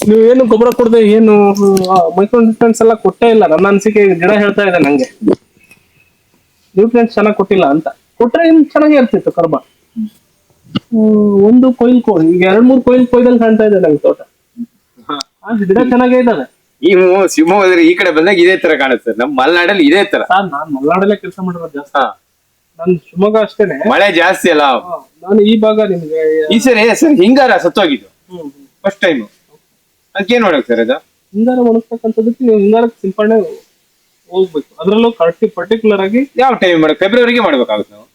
ನೀವು ಏನು ಗೊಬ್ಬರ ಕೊಡದೆ ಏನು ಮೈಕ್ರೋ ನ್ಯೂಟ್ರಿಯೆಂಟ್ಸ್ ಎಲ್ಲ ಕೊಟ್ಟೇ ಇಲ್ಲ. ನನ್ನ ಅನಿಸಿಕೆ ಗಿಡ ಹೇಳ್ತಾ ಇದೆ ನಂಗೆ ನ್ಯೂಟ್ರಿಯೆಂಟ್ಸ್ ಚೆನ್ನಾಗಿ ಕೊಟ್ಟಿಲ್ಲ ಅಂತ. ಕೊಟ್ರೆ ಇನ್ನು ಚೆನ್ನಾಗಿ ಇರ್ತಿತ್ತು ಕರ್ಬ. ಒಂದು ಕೊಯ್ಲ್ ಈಗ 2-3 ಕೊಯ್ಲ್ ಕೊಯ್ದಲ್ಲಿ ಕಾಣ್ತಾ ಇದೆ ನಂಗೆ ತೋಟ. ಗಿಡ ಚೆನ್ನಾಗೇ ಇದ್ದಾವೆ. ನೀವು ಶಿವಮೊಗ್ಗದಲ್ಲಿ ಈ ಕಡೆ ಬಂದಾಗ ಇದೇ ತರ ಕಾಣುತ್ತೆ. ನಮ್ಮ ಮಲೆನಾಡಲ್ಲಿ ಇದೇ ತರ. ನಾನ್ ಮಲೆನಾಡಲ್ಲೇ ಕೆಲಸ ಮಾಡಿರೋದು ಜಾಸ್ತಿ. ನಾನು ಶಿವಮೊಗ್ಗ ಅಷ್ಟೇನೆ. ಮಳೆ ಜಾಸ್ತಿ ಅಲ್ಲ. ನಾನು ಈ ಭಾಗ ನಿಮ್ಗೆ ಈ ಸರಿ ಹಿಂಗಾರ ಸತ್ತೋಗಿದ್ದು ಫಸ್ಟ್ ಟೈಮ್. ಅದಕ್ಕೇನ್ ಮಾಡಕ್ ಸರ್ ಅದು? ಹಿಂಗಾರ ಒಣಗ್ತಕ್ಕಂಥದಕ್ಕೆ ನೀವು ಹಿಂಗಾರಕ್ಕೆ ಸಿಂಪಡಣೆ ಹೋಗ್ಬೇಕು. ಅದ್ರಲ್ಲೂ ಪರ್ಟಿಕ್ಯುಲರ್ ಆಗಿ ಯಾವ ಟೈಮ್ ಮಾಡ್ಬೇಕು? ಫೆಬ್ರವರಿಗೆ ಮಾಡ್ಬೇಕಾಗುತ್ತೆ ನಾವು.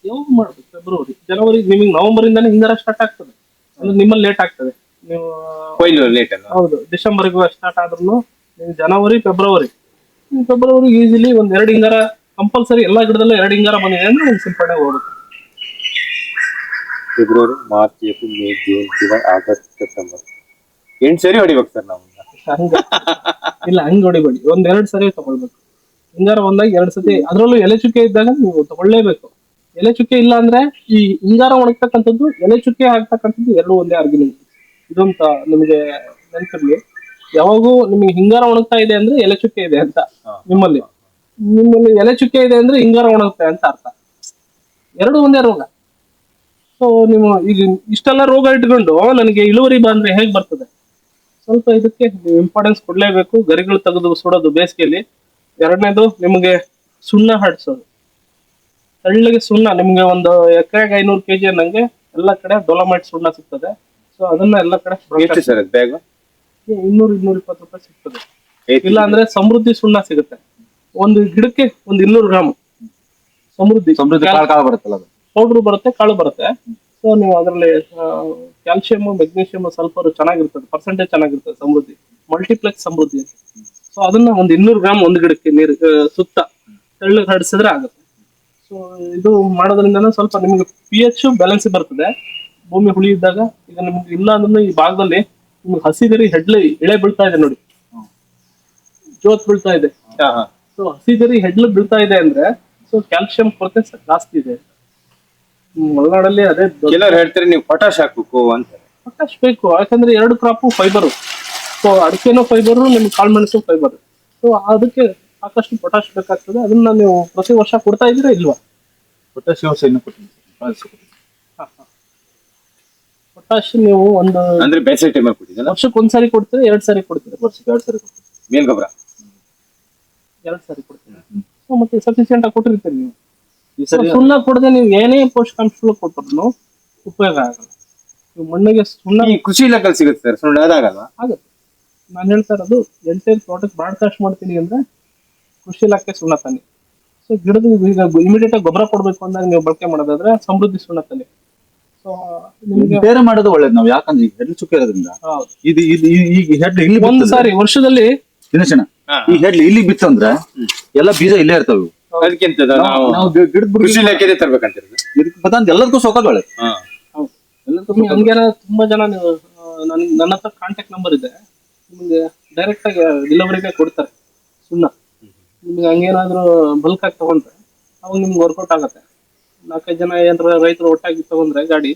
ಯಾವಾಗ ಮಾಡ್ಬೇಕು? ಫೆಬ್ರವರಿ, ಜನವರಿ. ನಿಮಗೆ ನವೆಂಬರ್ ಇಂದಾನೆ ಹಿಂಗಾರ ಸ್ಟಾರ್ಟ್ ಆಗ್ತದೆ. ಅಂದ್ರೆ ನಿಮ್ಮಲ್ಲಿ ಲೇಟ್ ಆಗ್ತದೆ. ನೀವು ಕೊಯ್ಲು ಲೇಟ್ ಅಲ್ಲ? ಹೌದು, ಡಿಸೆಂಬರ್ಗೆ ಸ್ಟಾರ್ಟ್ ಆದ್ರೂ ನೀವು ಜನವರಿ ಫೆಬ್ರವರಿ ಈಸಿಲಿ ಒಂದ್ 2 ಹಿಂಗಾರ ಕಂಪಲ್ಸರಿ. ಎಲ್ಲಾ ಗಿಡದಲ್ಲೂ 2 ಹಿಂಗಾರ ಬಂದಿದೆ ಅಂದ್ರೆ ನಿಮ್ಗೆ ಸಿಂಪಡಣೆ ಹೋಗುತ್ತೆ. February, March, April, May, June, July, August, September 8 ಸರಿ ಹೊಡಿಬೇಕು ಸರ್ ನಾವು. ಇಲ್ಲ, ಹಂಗ್ ಹೊಡಿಬೇಡಿ. 1-2 ಸರಿ ತಗೊಳ್ಬೇಕು. ಹಿಂಗಾರ ಬಂದಾಗ 2 ಸತಿ. ಅದ್ರಲ್ಲೂ ಎಲೆ ಚುಕ್ಕೆ ಇದ್ದಾಗ ನೀವು ತಗೊಳ್ಳೇಬೇಕು. ಎಲೆ ಚುಕ್ಕೆ ಇಲ್ಲ ಅಂದ್ರೆ ಈ ಹಿಂಗಾರ ಒಣಗ್ತಕ್ಕಂಥದ್ದು, ಎಲೆ ಚುಕ್ಕೆ ಆಗ್ತಕ್ಕಂಥದ್ದು 2 ಒಂದೇ ಆರ್ಗ್ಯುಮೆಂಟ್. ಇದಂತ ನಿಮಗೆ ನೆನಪಿರ್ಲಿ. ಯಾವಾಗೂ ನಿಮಗೆ ಹಿಂಗಾರ ಒಣಗ್ತಾ ಇದೆ ಅಂದ್ರೆ ಎಲೆ ಚುಕ್ಕೆ ಇದೆ ಅಂತ. ನಿಮ್ಮಲ್ಲಿ ಎಲೆ ಚುಕ್ಕೆ ಇದೆ ಅಂದ್ರೆ ಹಿಂಗಾರ ಒಣಗುತ್ತೆ ಅಂತ ಅರ್ಥ. 2 ಒಂದೇ ರೋಗ. ಸೊ ನೀವು ಈಗ ಇಷ್ಟೆಲ್ಲ ರೋಗ ಇಟ್ಕೊಂಡು ನನಗೆ ಇಳುವರಿ ಬಂದ್ರೆ ಹೇಗ್ ಬರ್ತದೆ? ಸ್ವಲ್ಪ ಇದಕ್ಕೆ ನೀವು ಇಂಪಾರ್ಟೆನ್ಸ್ ಕೊಡ್ಲೇಬೇಕು. ಗರಿಗಳು ತೆಗೆದು ಸುಡೋದು ಬೇಸಿಗೆಯಲ್ಲಿ. 2ನೇದು ನಿಮಗೆ ಸುಣ್ಣ ಹಡ್ಸೋದು. ತೆಳ್ಳಗೆ ಸುಣ್ಣ ನಿಮ್ಗೆ ಒಂದು ಎಕರೆಗೆ 500 kg ಅನ್ನಂಗೆ ಎಲ್ಲ ಕಡೆ ಡೊಲಮೈಟ್ ಸುಣ್ಣ ಸಿಗ್ತದೆ. ಸೊ ಅದನ್ನ ಎಲ್ಲ ಕಡೆ 200-220 ರೂಪಾಯಿ ಸಿಗ್ತದೆ. ಇಲ್ಲ ಅಂದ್ರೆ ಸಮೃದ್ಧಿ ಸುಣ್ಣ ಸಿಗುತ್ತೆ. ಒಂದು ಗಿಡಕ್ಕೆ 200 ಗ್ರಾಮ್ ಸಮೃದ್ಧಿ ಬರುತ್ತಲ್ಲ, ಪೌಡ್ರು ಬರುತ್ತೆ, ಕಾಳು ಬರುತ್ತೆ. ಸೊ ನೀವು ಅದರಲ್ಲಿ ಕ್ಯಾಲ್ಸಿಯಂ, ಮೆಗ್ನೀಷಿಯಂ, ಸಲ್ಫರ್ ಚೆನ್ನಾಗಿರ್ತದೆ. ಪರ್ಸೆಂಟೇಜ್ ಚೆನ್ನಾಗಿರ್ತದೆ ಸಮೃದ್ಧಿ, ಮಲ್ಟಿಪ್ಲೆಕ್ಸ್ ಸಮೃದ್ಧಿ ಅಂತ. ಸೊ ಅದನ್ನ 200 ಗ್ರಾಮ್ ಒಂದು ಗಿಡಕ್ಕೆ ನೀರು ಸುತ್ತ ತೆಳ್ಳಗೆ ಹರಡಿಸಿದ್ರೆ ಆಗುತ್ತೆ. ಸೊ ಇದು ಮಾಡೋದ್ರಿಂದ ಸ್ವಲ್ಪ ನಿಮಗೆ pH ಬ್ಯಾಲೆನ್ಸ್ ಬರ್ತದೆ. ಭೂಮಿ ಹುಳಿ ಇದ್ದಾಗ ಈಗ ನಿಮ್ಗೆ ಇಲ್ಲ ಅಂದ್ರೆ ಈ ಭಾಗದಲ್ಲಿ ನಿಮ್ಗೆ ಹಸಿಗರಿ ಇಳೆ ಬೀಳ್ತಾ ಇದೆ ನೋಡಿ, ಜೋತ್ ಬೀಳ್ತಾ ಇದೆ. ಸೊ ಹಸಿಗರಿ ಹೆಡ್ಲು ಬೀಳ್ತಾ ಇದೆ ಅಂದ್ರೆ ಸೊ ಕ್ಯಾಲ್ಸಿಯಂ ಕೊರತೆ ಜಾಸ್ತಿ ಇದೆ. ಮಲೆನಾಡಲ್ಲಿ ಅದೇ ಕೆಲವರು ಹೇಳ್ತಾರೆ ನೀವು ಪೊಟಾಶ್ ಹಾಕ್ಬೇಕು ಅಂತ. ಪೊಟಾಶ್ ಬೇಕು, ಯಾಕಂದ್ರೆ 2 ಕ್ರಾಪು ಫೈಬರ್. ಸೊ ಅಡಿಕೆನೂ ಫೈಬರ್, ನಿಮ್ಗೆ ಕಾಳುಮೆಣಸು ಫೈಬರ್. ಸೊ ಅದಕ್ಕೆ ಸಾಕಷ್ಟು ಪೊಟಾಶ್ ಬೇಕಾಗ್ತದೆ. ಅದನ್ನ ನೀವು ಪ್ರತಿ ವರ್ಷ ಕೊಡ್ತಾ ಇದ್ದೀರಾ ಇಲ್ವಾ? ಪೊಟಾಶ್ ಪೊಟಾಶ್ ನೀವು ಒಂದು ಅಂದ್ರೆ ಬೇಸಿಗೆ ಟೈಮ್ ಕೊಟ್ಟಿದ್ದೀರಾ? ವರ್ಷಕ್ಕೆ 1 ಸಾರಿ ಕೊಡ್ತೀರಾ, 2 ಸಾರಿ ಕೊಡ್ತೀರಾ? ವರ್ಷಕ್ಕೆ 2 ಸಾರಿ ಕೊಡ್ತೀರಾ. ಮೇಲ್ ಗೊಬ್ಬರ 2 ಸಾರಿ ಕೊಡ್ತೀರಾ. ಸೊ ಮತ್ತೆ ಸಫಿಶಿಯಂಟ್ ಆಗಿ ಕೊಟ್ಟಿರ್ತೀರಿ ನೀವು. ಸುಣ್ಣ ಕೊಡದೆ ನೀವು ಏನೇ ಪೋಷಕಾಂಶಗಳು ಕೊಟ್ಟರು ಉಪಯೋಗ ಆಗಲ್ಲ. ನೀವು ಮಣ್ಣಿಗೆ ಸುಣ್ಣ ಕೃಷಿ ಇಲಾಖೆಯಲ್ಲಿ ಸಿಗುತ್ತೆ ಸರ್, ಸುಣ್ಣ ಅದಾಗಲ್ಲ? ಆಗುತ್ತೆ. ನಾನು ಹೇಳ್ತಾ ಇರೋದು ಎಂಟೈರ್ ತೋಟಕ್ಕೆ ಬ್ರಾಡ್ಕಾಸ್ಟ್ ಮಾಡ್ತೀನಿ ಅಂದ್ರೆ ಕೃಷಿ ಇಲಾಖೆ ಸುಣ್ಣ ತನ್ನಿ. ಸೊ ಗಿಡದ ಈಗ ಇಮಿಡಿಯೇಟ್ ಆಗಿ ಗೊಬ್ಬರ ಕೊಡ್ಬೇಕು ಅಂದಾಗ ನೀವು ಬಳಕೆ ಮಾಡೋದಾದ್ರೆ ಸಮೃದ್ಧಿ ಸುಣ್ಣ ತನ್ನಿ. ಸೊ ನಿಮಗೆ ಬೇರೆ ಮಾಡೋದು ಒಳ್ಳೇದು. ನಾವು ಯಾಕಂದ್ರೆ ಈಗ ಹೆಡ್ ಚುಕ್ಕೆ ಇರೋದ್ರಿಂದ ಈಗ ಹೆಡ್ ಇಲ್ಲಿ ಒಂದ್ ಸಾರಿ ವರ್ಷದಲ್ಲಿ ದಿನಶಣ ಈ ಹೆಡ್ ಇಲ್ಲಿ ಬಿತ್ತಂದ್ರೆ ಎಲ್ಲ ಬೀಜ ಇಲ್ಲೇ ಇರ್ತಾವೆ. ಅದಕ್ಕಿಂತ ನಾವು ಗಿಡದ ಕೃಷಿ ಇಲಾಖೆ ತರ್ಬೇಕಂತ ಎಲ್ಲದಕ್ಕೂ ಸೊಕಾಗ ಒಳ್ಳೆ. ಹಂಗೇನ ತುಂಬಾ ಜನ ನನ್ನ ಹತ್ರ ಕಾಂಟ್ಯಾಕ್ಟ್ ನಂಬರ್ ಇದೆ. ನಿಮ್ಗೆ ಡೈರೆಕ್ಟ್ ಆಗಿ ಡೆಲಿವರಿಗೆ ಕೊಡ್ತಾರೆ ಸುಣ್ಣ. ನಿಮ್ಗೆ ಹಂಗೇನಾದ್ರು ಬಲ್ಕ್ ಆಗಿ ತಗೊಂಡ್ರೆ ಅವಾಗ ನಿಮ್ಗೆ ವರ್ಕೌಟ್ ಆಗುತ್ತೆ. 4-5 ಜನ ಏನಾರ ರೈತರು ಒಟ್ಟಾಗಿ ತಗೊಂಡ್ರೆ ಗಾಡಿ,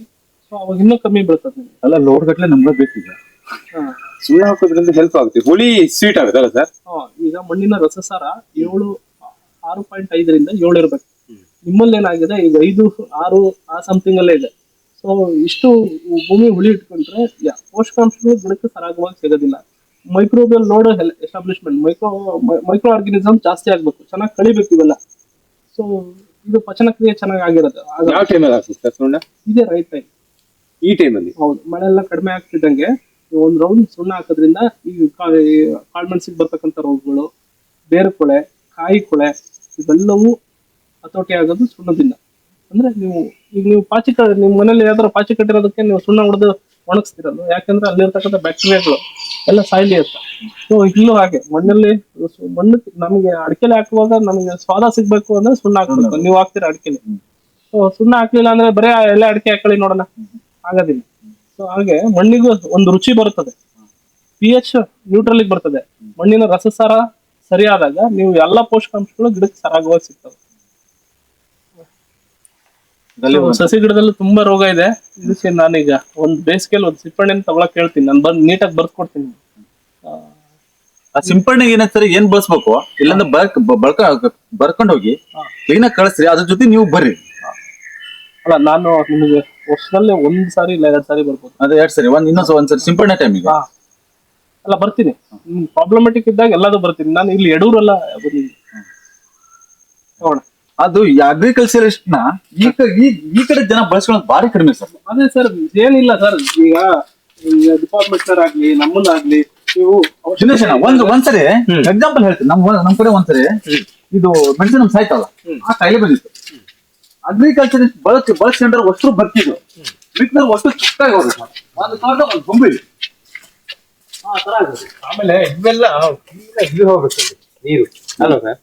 ಸೊ ಅವಾಗ ಇನ್ನೂ ಕಮ್ಮಿ ಬೀಳ್ತದೆ. ಅಲ್ಲ ಲೋಡ್ ಗಟ್ಲೆ ನಮ್ಗೆ ಬೇಕೀಗ. ಸುಣ್ಣ ಹಾಕೋದ್ರಿಂದ ಹೆಲ್ಪ್ ಆಗುತ್ತೆ, ಹುಳಿ ಸ್ವೀಟ್ ಆಗುತ್ತಲ್ಲ ಸರ್? ಈಗ ಮಣ್ಣಿನ ರಸಸಾರ 6.5ರಿಂದ 7 ಇರ್ಬೇಕು. ನಿಮ್ಮಲ್ಲಿ ಏನಾಗಿದೆ ಈಗ 5-6 ಆ ಸಮಥಿಂಗ್ ಅಲ್ಲೇ ಇದೆ. ಸೊ ಇಷ್ಟು ಭೂಮಿ ಹುಳಿ ಇಟ್ಕೊಂಡ್ರೆ ಪೋಷಕಾಂಶಗಳು ಗಿಡಕ್ಕೆ ಸರಾಗವಾಗಿ ಸಿಗೋದಿಲ್ಲ. Microbial load establishment, micro organism ಜಾಸ್ತಿ ಆಗ್ಬೇಕು, ಚೆನ್ನಾಗಿ ಕಳಿಬೇಕು ಇವೆಲ್ಲ. ಸೊ ಇದು ಪಚನ ಕ್ರಿಯೆ ಚೆನ್ನಾಗಿ ಆಗಿರುತ್ತೆ. ಯಾವ ಟೈಮಲ್ಲಿ ಆಗ್ತದೆ ಸರ್ ಸುಣ್ಣ? ಇದೇ ರೈಟ್ ಟೈಮ್, ಈ ಟೈಮಲ್ಲಿ. ಹೌದು, ಮಳೆ ಎಲ್ಲ ಕಡಿಮೆ ಆಗ್ತಿದ್ದಂಗೆ 1 ರೌಂಡ್ ಸುಣ್ಣ ಹಾಕೋದ್ರಿಂದ ಈಗ ಕಾಳುಮೆಣಸಿಗೆ ಬರ್ತಕ್ಕಂಥ ರೋಗಗಳು, ಬೇರು ಕೊಳೆ, ಕಾಯಿ ಕೊಳೆ ಇವೆಲ್ಲವೂ ಹತೋಟಿ ಆಗೋದು ಸುಣ್ಣದಿಂದ. ಅಂದ್ರೆ ನೀವು ಪಾಚಿ ನಿಮ್ ಮನೇಲಿ ಯಾವ್ದಾರ ಪಾಚಿ ಕಟ್ಟಿರೋದಕ್ಕೆ ನೀವು ಸುಣ್ಣ ಹೊಡೆದು ಒಣಗಿಸ್ತಿರಲ್ಲ, ಯಾಕಂದ್ರೆ ಅಲ್ಲಿರ್ತಕ್ಕಂಥ ಬ್ಯಾಕ್ಟೀರಿಯಾಗಳು ಎಲ್ಲ ಸಾಯ್ಲಿ ಅಂತ. ಸೊ ಇಲ್ಲೂ ಹಾಗೆ ಮಣ್ಣು ನಮಗೆ ಅಡಿಕೆಲೆ ಹಾಕುವಾಗ ನಮಗೆ ಸ್ವಾದ ಸಿಗ್ಬೇಕು ಅಂದ್ರೆ ಸುಣ್ಣ ಹಾಕ್ಬೇಕು. ನೀವು ಹಾಕ್ತೀರಾ ಅಡಿಕೆಲೆ, ಸೊ ಸುಣ್ಣ ಹಾಕ್ಲಿಲ್ಲ ಅಂದ್ರೆ ಬರೀ ಎಲ್ಲ ಅಡಿಕೆ ಹಾಕೊಳ್ಳಿ ನೋಡೋಣ, ಆಗೋದಿಲ್ಲ. ಸೊ ಹಾಗೆ ಮಣ್ಣಿಗೂ ಒಂದು ರುಚಿ ಬರುತ್ತದೆ, pH ನ್ಯೂಟ್ರಲ್ ಬರ್ತದೆ. ಮಣ್ಣಿನ ರಸಸಾರ ಸರಿಯಾದಾಗ ನೀವು ಎಲ್ಲಾ ಪೋಷಕಾಂಶಗಳು ಗಿಡಕ್ಕೆ ಸರಾಗವಾಗಿ ಸಿಗ್ತವೆ. ಸಸಿ ಗಿಡದಲ್ಲಿ ತುಂಬಾ ರೋಗ ಇದೆ. ಇದಕ್ಕೆ ನಾನೀಗ ಒಂದ್ ಬೇಸಿಗೆಯಲ್ಲಿ ಒಂದ್ ಸಿಪ್ಪಣ್ಣೆನ ತಗೊಳಕ್ ಹೇಳ್ತೀನಿ. ನಾನು ಬಂದ್ ನೀಟಾಗಿ ಬರ್ಕೊಡ್ತೀನಿ. ಆ ಸಿಂಪಡಣೆಗೆ ಏನಂತಾರೆ ಏನ್ ಬಳಸ್ಬೇಕು, ಇಲ್ಲಾಂದ್ರೆ ಬರ್ಕೊಂಡ್ ಹೋಗಿ ಕ್ಲೀನ್ ಆಗಿ ಕಳಿಸ್ರಿ. ಅದ್ರ ಜೊತೆ ನೀವು ಬರ್ರಿ. ಅಲ್ಲ, ನಾನು ನಿಮಗೆ ವರ್ಷದಲ್ಲಿ 1 ಸಾರಿ ಇಲ್ಲ 2 ಸಾರಿ ಬರ್ಬೋದು. ಅದೇ 2 ಸರಿ ಒಂದ್ಸರಿ ಸಿಂಪಡಣೆ ಟೈಮಿಗೆ ಅಲ್ಲ ಬರ್ತೀನಿ. ಪ್ರಾಬ್ಲಮೆಟಿಕ್ ಇದ್ದಾಗ ಎಲ್ಲಾದ್ರೂ ಬರ್ತೀನಿ. ನಾನು ಇಲ್ಲಿ ಯಡೂರಲ್ಲ ಬಂದಿದ್ದೀನಿ. ನೋಡ, ಅದು ಅಗ್ರಿಕಲ್ಚರಿಸ್ಟ್ ನ ಈ ಕಡೆ ಜನ ಬಳಸ್ಕೊಳ್ಳೋದು ಬಾರಿ ಕಡಿಮೆ ಸರ್. ಅದೇ ಸರ್, ಏನಿಲ್ಲ ಸರ್, ಈಗ ಡಿಪಾರ್ಟ್ಮೆಂಟ್ ಆಗ್ಲಿ ನಮ್ಮನ್ನಾಗ್ಲಿ ನೀವು ಒಂದ್ಸರಿ ಎಕ್ಸಾಂಪಲ್ ಹೇಳ್ತೀನಿ. ನಮ್ ಕಡೆ ಒಂದ್ಸರಿ ಇದು ಮೆಣಸಿನ ಸಾಯ್ತಲ್ಲ, ಆ ಕಾಯಿಲೆ ಬಂದಿತ್ತು. ಅಗ್ರಿಕಲ್ಚರಿಸ್ಟ್ ಬಳಸ್ಕೊಂಡ್ರೆ ಅಷ್ಟು ಬರ್ತಿದ್ರು, ಮಿಕ್ಕಿದ್ರೆ ಅಷ್ಟು ಚಿಕ್ಕಾಗಿ ಹೋಗುತ್ತೆ. ಒಂದು ತೋಟ ಒಂದು ಗೊಂಬೆ ಆ ತರ ಆಗುತ್ತೆ. ಆಮೇಲೆ ಇವೆಲ್ಲ ಇದು ಹೋಗುತ್ತೆ ನೀರು ಅಲ್ವಾ ಸರ್?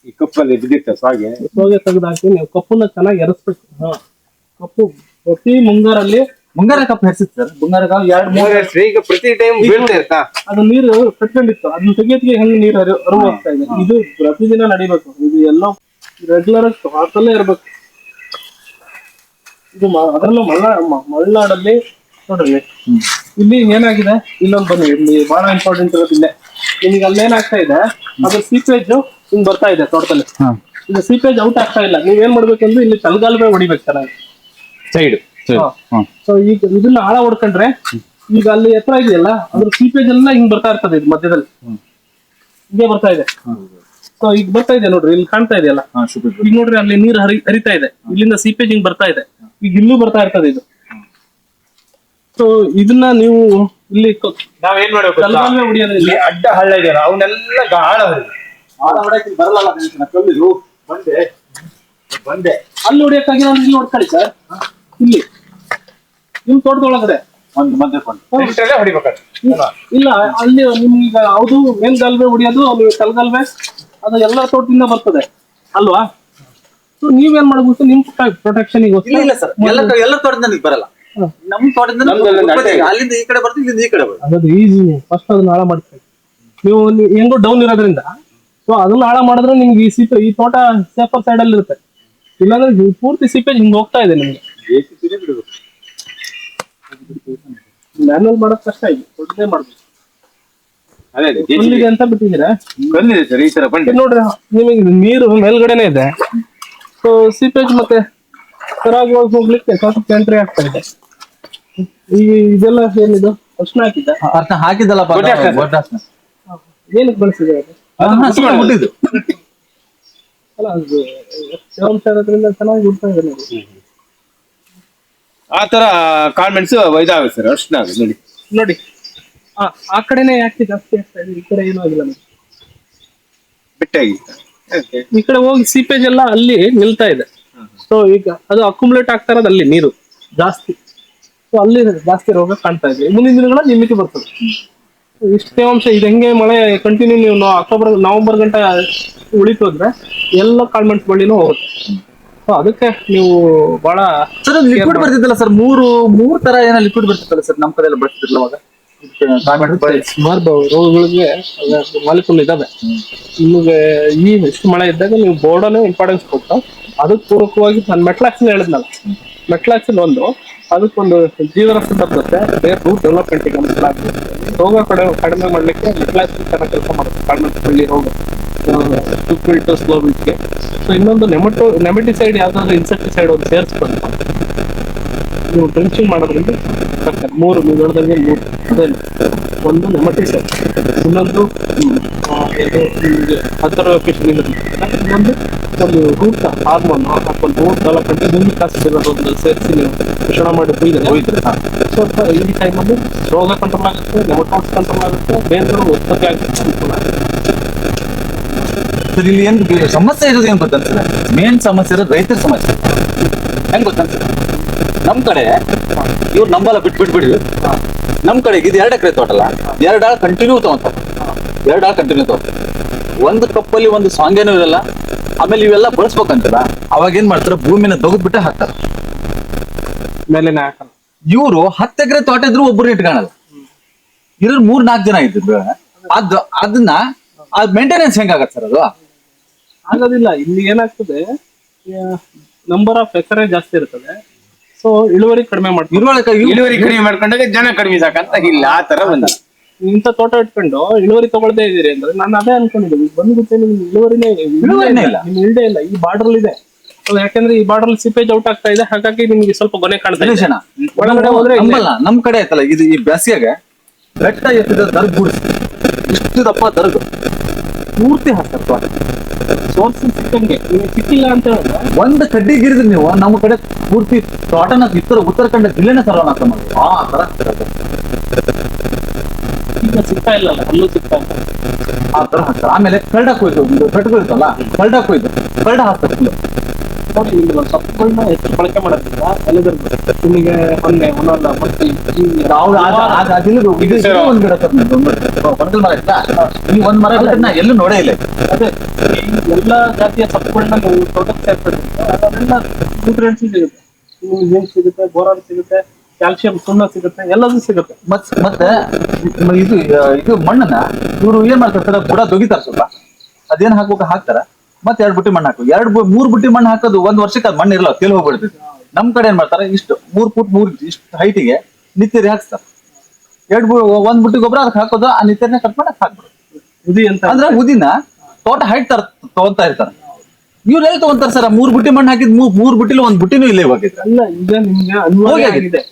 ಈ ಕಪ್ಪಲ್ಲಿ ಬಿದ್ದಿರ್ತಾರೆ ಸಾಗೆ ಹೋಗಿ ತೆಗೆದಾಕಿ ನೀವು ಕಪ್ಪನ್ನ ಚೆನ್ನಾಗಿ ಎರೆಸ್ಬೇಕು. ಕಪ್ಪು ಪ್ರತಿ ಮುಂಗಾರಲ್ಲಿ ಮುಂಗಾರ ಕಪ್ ಹೆರ್ಸಿತ್ತು ಸರ್. ಮುಂಗಾರ 2-3 ಈಗ ಪ್ರತಿ ಟೈಮ್ ಬೀಳ್ತಾ ಇರ್ತಾ ಅದು ನೀರು ಕಟ್ಕೊಂಡಿತ್ತು. ಅದನ್ನ ತೆಗಿಯೋದಕ್ಕೆ ಹೆಂಗ್ ನೀರು ಅರಿವು ಹೋಗ್ತಾ ಇದೆ. ಇದು ಪ್ರತಿದಿನ ನಡಿಬೇಕು. ಇದು ಎಲ್ಲೋ ರೆಗ್ಯುಲರ್ ಆಗಿ ಹಾಕಲ್ಲೇ ಇರ್ಬೇಕು. ಇದು ಅದರಲ್ಲೂ ಮಲೆನಾಡಲ್ಲಿ ನೋಡ್ರಿ, ಇಲ್ಲಿ ಏನಾಗಿದೆ, ಇಲ್ಲೊಂದು ಬನ್ನಿ, ಇಲ್ಲಿ ಬಹಳ ಇಂಪಾರ್ಟೆಂಟ್ ಇರೋದು ಇಲ್ಲೇ. ನಿಮ್ಗೆ ಅಲ್ಲಿ ಏನಾಗ್ತಾ ಇದೆ, ಅದು ಸೀಪೇಜ್ ಹಿಂಗ್ ಬರ್ತಾ ಇದೆ ತೋಟದಲ್ಲಿ. ಇದು ಸೀಪೇಜ್ ಔಟ್ ಆಗ್ತಾ ಇಲ್ಲ. ನೀವೇನ್ ಮಾಡ್ಬೇಕು ಅಂದ್ರೆ ಇಲ್ಲಿ ತಲೆಗಾಲುವೆ ಹೊಡಿಬೇಕು ಚೆನ್ನಾಗಿ ಸೈಡ್. ಸೊ ಈಗ ಇದನ್ನ ಆಳ ಹೊಡ್ಕೊಂಡ್ರೆ, ಈಗ ಅಲ್ಲಿ ಎತ್ತರ ಇದೆಯಲ್ಲ, ಅದ್ರ ಸೀಪೇಜ್ ಎಲ್ಲ ಹಿಂಗ್ ಬರ್ತಾ ಇರ್ತದೆ. ಇದು ಮಧ್ಯದಲ್ಲಿ ಹಿಂಗೆ ಬರ್ತಾ ಇದೆ. ಸೊ ಈಗ ಬರ್ತಾ ಇದೆ ನೋಡ್ರಿ, ಇಲ್ಲಿ ಕಾಣ್ತಾ ಇದೆಯಲ್ಲ. ಈಗ ನೋಡ್ರಿ, ಅಲ್ಲಿ ನೀರು ಹರಿತಾ ಇದೆ. ಇಲ್ಲಿಂದ ಸೀಪೇಜ್ ಹಿಂಗ್ ಬರ್ತಾ ಇದೆ. ಈಗ ಇಲ್ಲೂ ಬರ್ತಾ ಇರ್ತದೆ ಇದು. ಸೊ ಇದನ್ನ ನೀವು ಇಲ್ಲಿ ನಾವೇನ್ ಮಾಡ್ಬೇಕು, ತಲೆಗಾಲುವೆ ಹೊಡಿಯೋದು. ಇಲ್ಲಿ ಅಡ್ಡ ಹಳ್ಳ ಇದೆಯಲ್ಲ ಅವನ್ನೆಲ್ಲ ಆಳ ಹೊಡಕ್ಕೆ ಬರಲ್ಲ. ಕಲ್ಲಿದು ಬಂದೆ ಅಲ್ಲಿ ಹೊಡಿಯಕ್ಕಾಗಿ ನಾನು ಇಲ್ಲಿ ನೋಡ್ಕೊಳ್ಳಿ ಸರ್. ಇಲ್ಲಿ ನಿಮ್ ತೋಟದೊಳಗಡೆ ಹೊಡಿಬೇಕಾದ್ರೆ ಇಲ್ಲ, ಅಲ್ಲಿ ನಿಮ್ಗೀಗ ಯಾವ್ದು ಮೇಲ್ಗಾಲ್ವೆ ಹೊಡಿಯೋದು, ನೀವು ತಲೆಗಾಲ್ವೆ ಅದು ಎಲ್ಲ ತೋಟದಿಂದ ಬರ್ತದೆ ಅಲ್ವಾ? ಸೊ ನೀವೇನ್ ಮಾಡ್ಬೇಕು, ನಿಮ್ ಪ್ರೊಟೆಕ್ಷನ್ ಇಲ್ಲ ಸರ್, ಎಲ್ಲ ತೋಟದಿಂದ ನೀವು ಬರಲ್ಲ. ನಮ್ ತೋಟದಿಂದ ಅಲ್ಲಿಂದ ಈ ಕಡೆ ಬರ್ತೀವಿ, ಇಲ್ಲಿಂದ ಈ ಕಡೆ ಬರ್ತೀವಿ. ಅದು ಈಸಿ. ಫಸ್ಟ್ ಅದನ್ನ ಹಾಳ ಮಾಡ್ತೀವಿ ನೀವು. ಹೆಂಗೋ ಡೌನ್ ಇರೋದ್ರಿಂದ ಸೊ ಅದನ್ನ ಹಾಳ ಮಾಡಿದ್ರೆ ನಿಮ್ಗೆ ಈ ತೋಟ ಸೇಫರ್ ಸೈಡ್ ಅಲ್ಲಿ ಇರುತ್ತೆ. ಇಲ್ಲಾಂದ್ರೆ ಪೂರ್ತಿ ಸೀಪೇಜ್ ಹಿಂಗ್ ಹೋಗ್ತಾ ಇದೆ ನಿಮ್ಗೆ. ಮ್ಯಾನುವಲ್ ಮಾಡೋದ್ ಕಷ್ಟ ಇದೆ, ದೊಡ್ಡದೇ ಮಾಡ್ಬೇಕು. ಕಲ್ಲಿದೆ ಅಂತ ಬಿಟ್ಟಿದ್ದೀರಾ? ಕಲ್ಲಿದೆ ಸರ್, ಈ ತರ ಬಂಡೆ ನೋಡ್ರಿ, ನಿಮಗೆ ನೀರು ಮೇಲ್ಗಡೆನೆ ಇದೆ. ಸೊ ಸೀಪೇಜ್ ಮತ್ತೆ ಸರಾಗಿ ಹೋಗ್ಲಿಕ್ಕೆ ಸ್ವಲ್ಪ ಎಂಟ್ರಿ ಆಗ್ತಾ ಇದೆ. ಈಗ ಇದೆಲ್ಲ ಏನಿದು ಅರ್ಶನ ಹಾಕಿದ್ದ? ಅರ್ಥ ಹಾಕಿದ್ದಲ್ಲಪ್ಪ, ಏನಕ್ಕೆ ಬಳಸಿದೆ ಅದು? ಅಲ್ಲ, ಅದು ತೇವಾಂಶ ಇರೋದ್ರಿಂದ ಚೆನ್ನಾಗಿ ಉಡ್ತಾ ಇದೆ ನೋಡಿ. ಆ ತರ ಕಾನ್ವೆಂಟ್ಸ್ ಇದಾವೆ ಸರ್, ಅರ್ಶನ ಆಗುತ್ತೆ ನೋಡಿ. ನೋಡಿ, ಆ ಕಡೆನೆ ಯಾಕೆ ಜಾಸ್ತಿ ಆಗ್ತಾ ಇದೆ, ಈ ಕಡೆ ಏನೂ ಆಗಿಲ್ಲ ನೋಡಿ. ಬೆಟ್ಟಾಗಿ ಈ ಕಡೆ ಹೋಗಿ ಸೀಪೇಜ್ ಎಲ್ಲ ಅಲ್ಲಿ ನಿಲ್ತಾ ಇದೆ. ಸೊ ಈಗ ಅದು ಅಕ್ಯುಮುಲೇಟ್ ಆಗ್ತಾ ಇರೋದು ಅಲ್ಲಿ ನೀರು ಜಾಸ್ತಿ. ಸೊ ಅಲ್ಲಿ ಜಾಸ್ತಿ ರೋಗ ಕಾಣ್ತಾ ಇದೆ. ಮುಂದಿನ ದಿನಗಳಲ್ಲಿ ನಿಮಗೆ ಬರ್ತದೆ. ಇಷ್ಟು ತೇವಾಂಶ ಇದು ಹೆಂಗೆ ಮಳೆ ಕಂಟಿನ್ಯೂ ನೀವು ನವೆಂಬರ್ ಗಂಟ ಉಳಿತು ಅಂದ್ರೆ ಎಲ್ಲ ಕಾಳ್ಮೆಂಟ್ಸ್ ಬಳ್ಳಿನೂ ಹೋಗುತ್ತೆ. ಸೊ ಅದಕ್ಕೆ ನೀವು ಬಹಳ ಸರ್ ಲಿಕ್ವಿಡ್ ಬರ್ತಿದ್ದಲ್ಲ ಸರ್, ಮೂರು ತರ ಏನೋ ಲಿಕ್ವಿಡ್ ಬರ್ತಿತ್ತಲ್ಲ ಸರ್, ನಮ್ ಕಡೆ ಎಲ್ಲ ಬರ್ತಿದ್ರಲ್ಲ ಅವಾಗ. ಸುಮಾರು ರೋಗಗಳಿಗೆ ಮಾಲಿಕ್ಯೂಲ್ ಇದಾವೆ. ನಿಮಗೆ ಎಷ್ಟು ಮಳೆ ಇದ್ದಾಗ ನೀವು ಬೋರ್ಡನ್ನು ಇಂಪಾರ್ಟೆನ್ಸ್ ಕೊಟ್ಟು ಅದಕ್ಕೆ ಪೂರಕವಾಗಿ ನಾನು ಮೆಟ್ಲಾಕ್ಸಿನ್ ಹೇಳಿದ್ನಲ್ಲ, ಮೆಟ್ಲಾಕ್ಸಿನ್ ಅದಕ್ಕೊಂದು ಜೀವರಕ್ಷದ ಬರುತ್ತೆ. ರೂಟ್ ಡೆವಲಪ್ಮೆಂಟ್ ರೋಗ ಕಡಿಮೆ ಮಾಡ್ಲಿಕ್ಕೆ ಮೆಟ್ಲಾಕ್ಸಿನ್ ಚೆನ್ನಾಗಿ ಕೆಲಸ ಮಾಡುತ್ತೆ ಕಾಳ್ಮೆಂಟ್ಸ್ ಬಳ್ಳಿ ರೋಗ ಸ್ಲೋ ಬಿಟ್ಗೆ. ಸೊ ಇನ್ನೊಂದು ನೆಮೆಟಿಸೈಡ್ ಯಾವ್ದಾದ್ರು ಇನ್ಸೆಕ್ಟಿಸೈಡ್ ಒಂದು ಸೇರಿಸ್ಕೊಂಡು ನೀವು ಡ್ರಿಂಚಿಂಗ್ ಮಾಡೋದ್ರಿಂದ ಮೂರು ನೀವು ಹೇಳಿದಂಗೆ 3 ಅದೇ ಒಂದು ನೆಮಟಿಸೈಡ್, ಇನ್ನೊಂದು ಒಂದು ರೂಟ್ ಹಾರ್ಮೋನ್ ಒಂದು ರೂಟ್ ಡೆವಲಪ್ಮೆಂಟ್ ಮುಂದೆ ಒಂದು ಸೇರಿಸಿ ನೀವು ಮಿಶ್ರಣ ಮಾಡಿ ಹೋಯ್ತಾರೆ. ಸ್ವಲ್ಪ ಈ ಟೈಮಲ್ಲಿ ರೋಗ ಕಂಟ್ರೋಲ್ ಆಗುತ್ತೆ, ನೆಮಟೋಡ್ಸ್ ಕಂಟ್ರೋಲ್ ಆಗುತ್ತೆ, ಬೇರೆಗಳು ಉತ್ಪತ್ತಿ ಆಗುತ್ತೆ, ಅನುಕೂಲ ಆಗುತ್ತೆ. ಸರ್ ಇಲ್ಲಿ ಏನ್ ಸಮಸ್ಯೆ ಇರೋದು ಏನ್ ಗೊತ್ತಂತ, ಮೇನ್ ಸಮಸ್ಯೆ ಇರೋದು ರೈತರ ಸಮಸ್ಯೆ. ಹೆಂಗ್ ಗೊತ್ತಂತ, ನಮ್ ಕಡೆ ಇವ್ರು ನಂಬಲ್ಲ ಬಿಟ್ಬಿಡಿ. ನಮ್ ಕಡೆಗೆ ಇದು 2 ಎಕರೆ ತೋಟಲ್ಲ, 2 ಆಳು ಕಂಟಿನ್ಯೂ ತಗೊಂತಾರೆ. 2 ಆಳು ಕಂಟಿನ್ಯೂ ತಗೊಂತಾರೆ. ಒಂದು ಕಪ್ಪಲ್ಲಿ ಒಂದು ಸಾಂಗೇನೂ ಇರಲ್ಲ. ಆಮೇಲೆ ಇವೆಲ್ಲ ಬಳಸ್ಬೇಕಂತಲ್ಲ, ಅವಾಗ ಏನ್ ಮಾಡ್ತಾರೆ, ಭೂಮಿನ ತೆಗೆದ್ಬಿಟ್ಟೆ ಹಾಕ್ತಾರೆ ಮೇಲೆ ಹಾಕಲ್ಲ. ಇವ್ರು 10 ಎಕರೆ ತೋಟ ಇದ್ರು ಒಬ್ಬರು ಇಟ್ಕೊಳಲ್ಲ. ಇರೋರು 3-4 ಜನ ಇದ್ರು. ಅದನ್ನ ಮೇಂಟೆನೆನ್ಸ್ ಹೆಂಗಾಗತ್ತೆ ಸರ್? ಅದು ಆಗೋದಿಲ್ಲ. ಇಲ್ಲಿ ಏನಾಗ್ತದೆ, ನಂಬರ್ ಆಫ್ ಎಕರೆ ಜಾಸ್ತಿ ಇರ್ತದೆ, ಸೊ ಇಳುವರಿ ಕಡಿಮೆ ಮಾಡ್ತೀವಿ. ಇಳುವರಿ ಕಡಿಮೆ ಮಾಡ್ಕೊಂಡಾಗ ಜನ ಕಡಿಮೆ ಸಾಕಂತ ಇಲ್ಲ, ಆ ತರ ಬಂದ. ಇಂಥ ತೋಟ ಇಟ್ಕೊಂಡು ಇಳುವರಿ ತಗೊಳ್ದೇ ಇದೀರಿ ಅಂದ್ರೆ ನಾನು ಅದೇ ಅನ್ಕೊಂಡಿದ್ದೀನಿ, ಬಂದ್ಬಿಟ್ಟೆ ನಿಮ್ಗೆ ಇಳುವರಿನೇ ಇಲ್ಲ. ನಿಮ್ ಇಲ್ಡೇ ಇಲ್ಲ, ಈ ಬಾರ್ಡರ್ ಇದೆ. So ಯಾಕಂದ್ರೆ ಈ ಬಾರ್ಡರ್ ಸಿಪೇಜ್ ಔಟ್ ಆಗ್ತಾ ಇದೆ, ಹಾಗಾಗಿ ನಿಮ್ಗೆ ಸ್ವಲ್ಪ ಗೊನೆ ಕಾಣ್ತಾ ಇದೆ. ಗಣೇಶಣ್ಣ, ಒಳಗಡೆ ಹೋದ್ರೆ ಇಲ್ಲ. ನಮ್ಮಲ್ಲ, ನಮ್ ಕಡೆ ಆಯ್ತಲ್ಲ ಇದು ಈ ಬೇಸಿಗೆಗೆ ಬೆಟ್ಟ ಎತ್ತಿದ ದರ್ಗ್ ಗುಡಿಸಿ ಇಷ್ಟು ದಪ್ಪ ದರ್ಗ್ ಪೂರ್ತಿ ಹಾಕ್ತಾರೆ ತೋಟ. ಸೋರ್ಸ್ ಸಿಕ್ಕಂಗೆ ನಿಮ್ಗೆ ಸಿಕ್ಕಿಲ್ಲ ಅಂತ ಹೇಳಿದ್ರೆ ಒಂದ್ ಕಡ್ಡಿ ಗಿರಿದ್ರಿ ನೀವು ನಮ್ಮ ಕಡೆ ಪೂರ್ತಿ ತೋಟನ ಉತ್ತರಾಖಂಡ ಜಿಲ್ಲೆನ ಸರ್ವನಾಶ ಮಾಡಿ ಆ ತರ ಈಗ ಸಿಗ್ತಾ ಇಲ್ಲ, ಅಲ್ಲೂ ಸಿಗ್ತಾ ಇಲ್ಲ. ಆ ತರ ಹಾಕ್ತಾರೆ. ಆಮೇಲೆ ಕಲ್ಡಾಕ್ ಹೋಯ್ತು, ಬೆಟ್ಟಗಳಿರ್ತಲ್ಲ ಕಲ್ಡಾಕ್ ಹೋಯ್ತು, ಕಲ್ಡ ಹಾಕ್ತಾರೆ full. ನೋಡಿ ನಿಮ್ಗೆ ಸೊಪ್ಪುಗಳನ್ನ ಹೆಚ್ಚು ಬಳಕೆ ಮಾಡೋದ್ರಿಂದ ಎಲೆದರ್ದು ನಿಮಗೆ ಮೊನ್ನೆ ಒಂದೊಂದು ಮತ್ತೆ ಒಂದ್ ಗಿಡ ಬಣಗಲ್ ಮರ ಇತ್ತ, ನೀವು ಒಂದ್ ಮರ ಬಿಟ್ರೆ ನಾ ಎಲ್ಲೂ ನೋಡೇ ಇಲ್ಲ. ಅದೇ ಈ ಎಲ್ಲಾ ಜಾತಿಯ ಸೊಪ್ಪುಗಳನ್ನ ನೀವು ತೋಟಕ್ಕೆ ಸೇರ್ಪಡಿಸಿದ್ರೆ ಅದೆಲ್ಲ ನ್ಯೂಟ್ರಿಯೆಂಟ್ಸ್ ಸಿಗುತ್ತೆ. ನಿಮ್ಗೆ ಜಿಂಕ್ ಸಿಗುತ್ತೆ, ಬೋರಾನ್ ಸಿಗುತ್ತೆ, ಕ್ಯಾಲ್ಸಿಯಂ ಸುಣ್ಣ ಸಿಗುತ್ತೆ, ಎಲ್ಲದೂ ಸಿಗುತ್ತೆ. ಮತ್ತೆ ಇದು ಮಣ್ಣನ್ನ ಇವ್ರು ಏನ್ ಮಾಡ್ತಾರೆ, ಬುಡ ದೊಗಿತಾರ ಸ್ವಲ್ಪ, ಅದೇನ್ ಹಾಕ್ಬೇಕು ಹಾಕ್ತಾರ, ಮತ್ತೆ 2 ಬುಟ್ಟಿ ಮಣ್ಣು ಹಾಕು, 3 ಬುಟ್ಟಿ ಮಣ್ಣು ಹಾಕೋದು ಒಂದ್ ವರ್ಷಕ್ಕೆ ಅದ್ ಮಣ್ಣು ಇರಲ್ಲ, ತೆಲ್ ಹೋಗ್ಬಿಡ್ತೈತಿ. ನಮ್ ಕಡೆ ಏನ್ ಮಾಡ್ತಾರೆ, ಇಷ್ಟು 3 ಫುಟ್ 3 ಇಷ್ಟು ಹೈಟಿಗೆ ನಿತ್ಯರಿ ಹಾಕ್ತಾರೆ. 1 ಬುಟ್ಟಿ ಗೊಬ್ಬರ ಅದಕ್ಕೆ ಹಾಕೋದು, ಆ ನಿತ್ಯರನ್ನ ಕಟ್ ಮಾಡಿ ಹಾಕ್ಬಿಡೋದು. ಉದಿ ಅಂತ ಅಂದ್ರೆ ಉದಿನ ತೋಟ ಹೈಟ್ ತಗೊಂತಾ ಇರ್ತಾರೆ. ಇವ್ರು ಎಲ್ಲಿ ತಗೊಂತಾರೆ ಸರ್, 3 ಬುಟ್ಟಿ ಮಣ್ಣು ಹಾಕಿದ್ 3 ಬುಟ್ಟಿಲಿ 1 ಬುಟ್ಟಿನೂ ಇಲ್ಲೇ ಹೋಗಿದ್ರೆ ಅಲ್ಲ. ಈಗ ನಿಮ್ಗೆ ಅನಿವಾರ್ಯ ಆಗಿದೆ,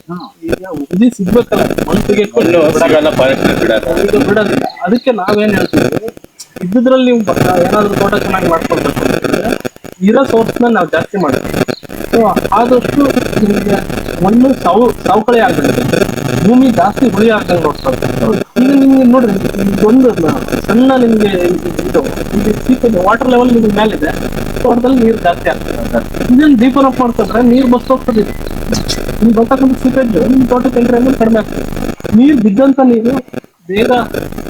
ಈಗ ಉದಿ ಸಿಗ್ಬೇಕಲ್ಲ, ಮನಸ್ಸಿಗೆ ಬಿಡೋದಿಲ್ಲ. ಅದಕ್ಕೆ ನಾವೇನ್ ಹೇಳ್ತೀವಿ, ಇದ್ರಲ್ಲಿ ನೀವು ಏನಾದ್ರು ತೋಟ ಚೆನ್ನಾಗಿ ಮಾಡ್ಕೊಳ್ಬೇಕು ಅಂತಂದ್ರೆ ಇರೋ ಸೋರ್ಸ್ನ ನಾವು ಜಾಸ್ತಿ ಮಾಡ್ತೀವಿ. ಸೊ ಆದಷ್ಟು ನಿಮಗೆ ಮಣ್ಣು ಸವಕಳಿ ಆಗ್ಬಿಡುತ್ತೆ, ಭೂಮಿ ಜಾಸ್ತಿ ಹುಳಿ ಆಗ್ದಂಗೆ ನೋಡ್ಕೊಳ್ಬೇಕು. ಈಗ ನಿಮ್ಗೆ ನೋಡ್ರಿ, ಒಂದು ಸಣ್ಣ ನಿಮ್ಗೆ ಇದು ಸೀಪೇಜ್ ವಾಟರ್ ಲೆವೆಲ್ ನಿಮ್ಗೆ ಮೇಲಿದೆ, ತೋಟದಲ್ಲಿ ನೀರು ಜಾಸ್ತಿ ಆಗ್ತದೆ. ಇದನ್ನ ಡೀಪನ್ ಅಪ್ ಮಾಡ್ಕೊಂಡ್ರೆ ನೀರು ಬಸ್ ಹೋಗ್ತದೆ. ನೀವು ಬರ್ತಕ್ಕಂಥ ಸೀಪೇಜ್ ನಿಮ್ ತೋಟಕ್ಕೆ ಎಂಟ್ರಿ ಆದ್ಮೇಲೆ ಕಡಿಮೆ ಆಗ್ತದೆ. ನೀರು ಬಿದ್ದಂತ ನೀರು ಬೇಗ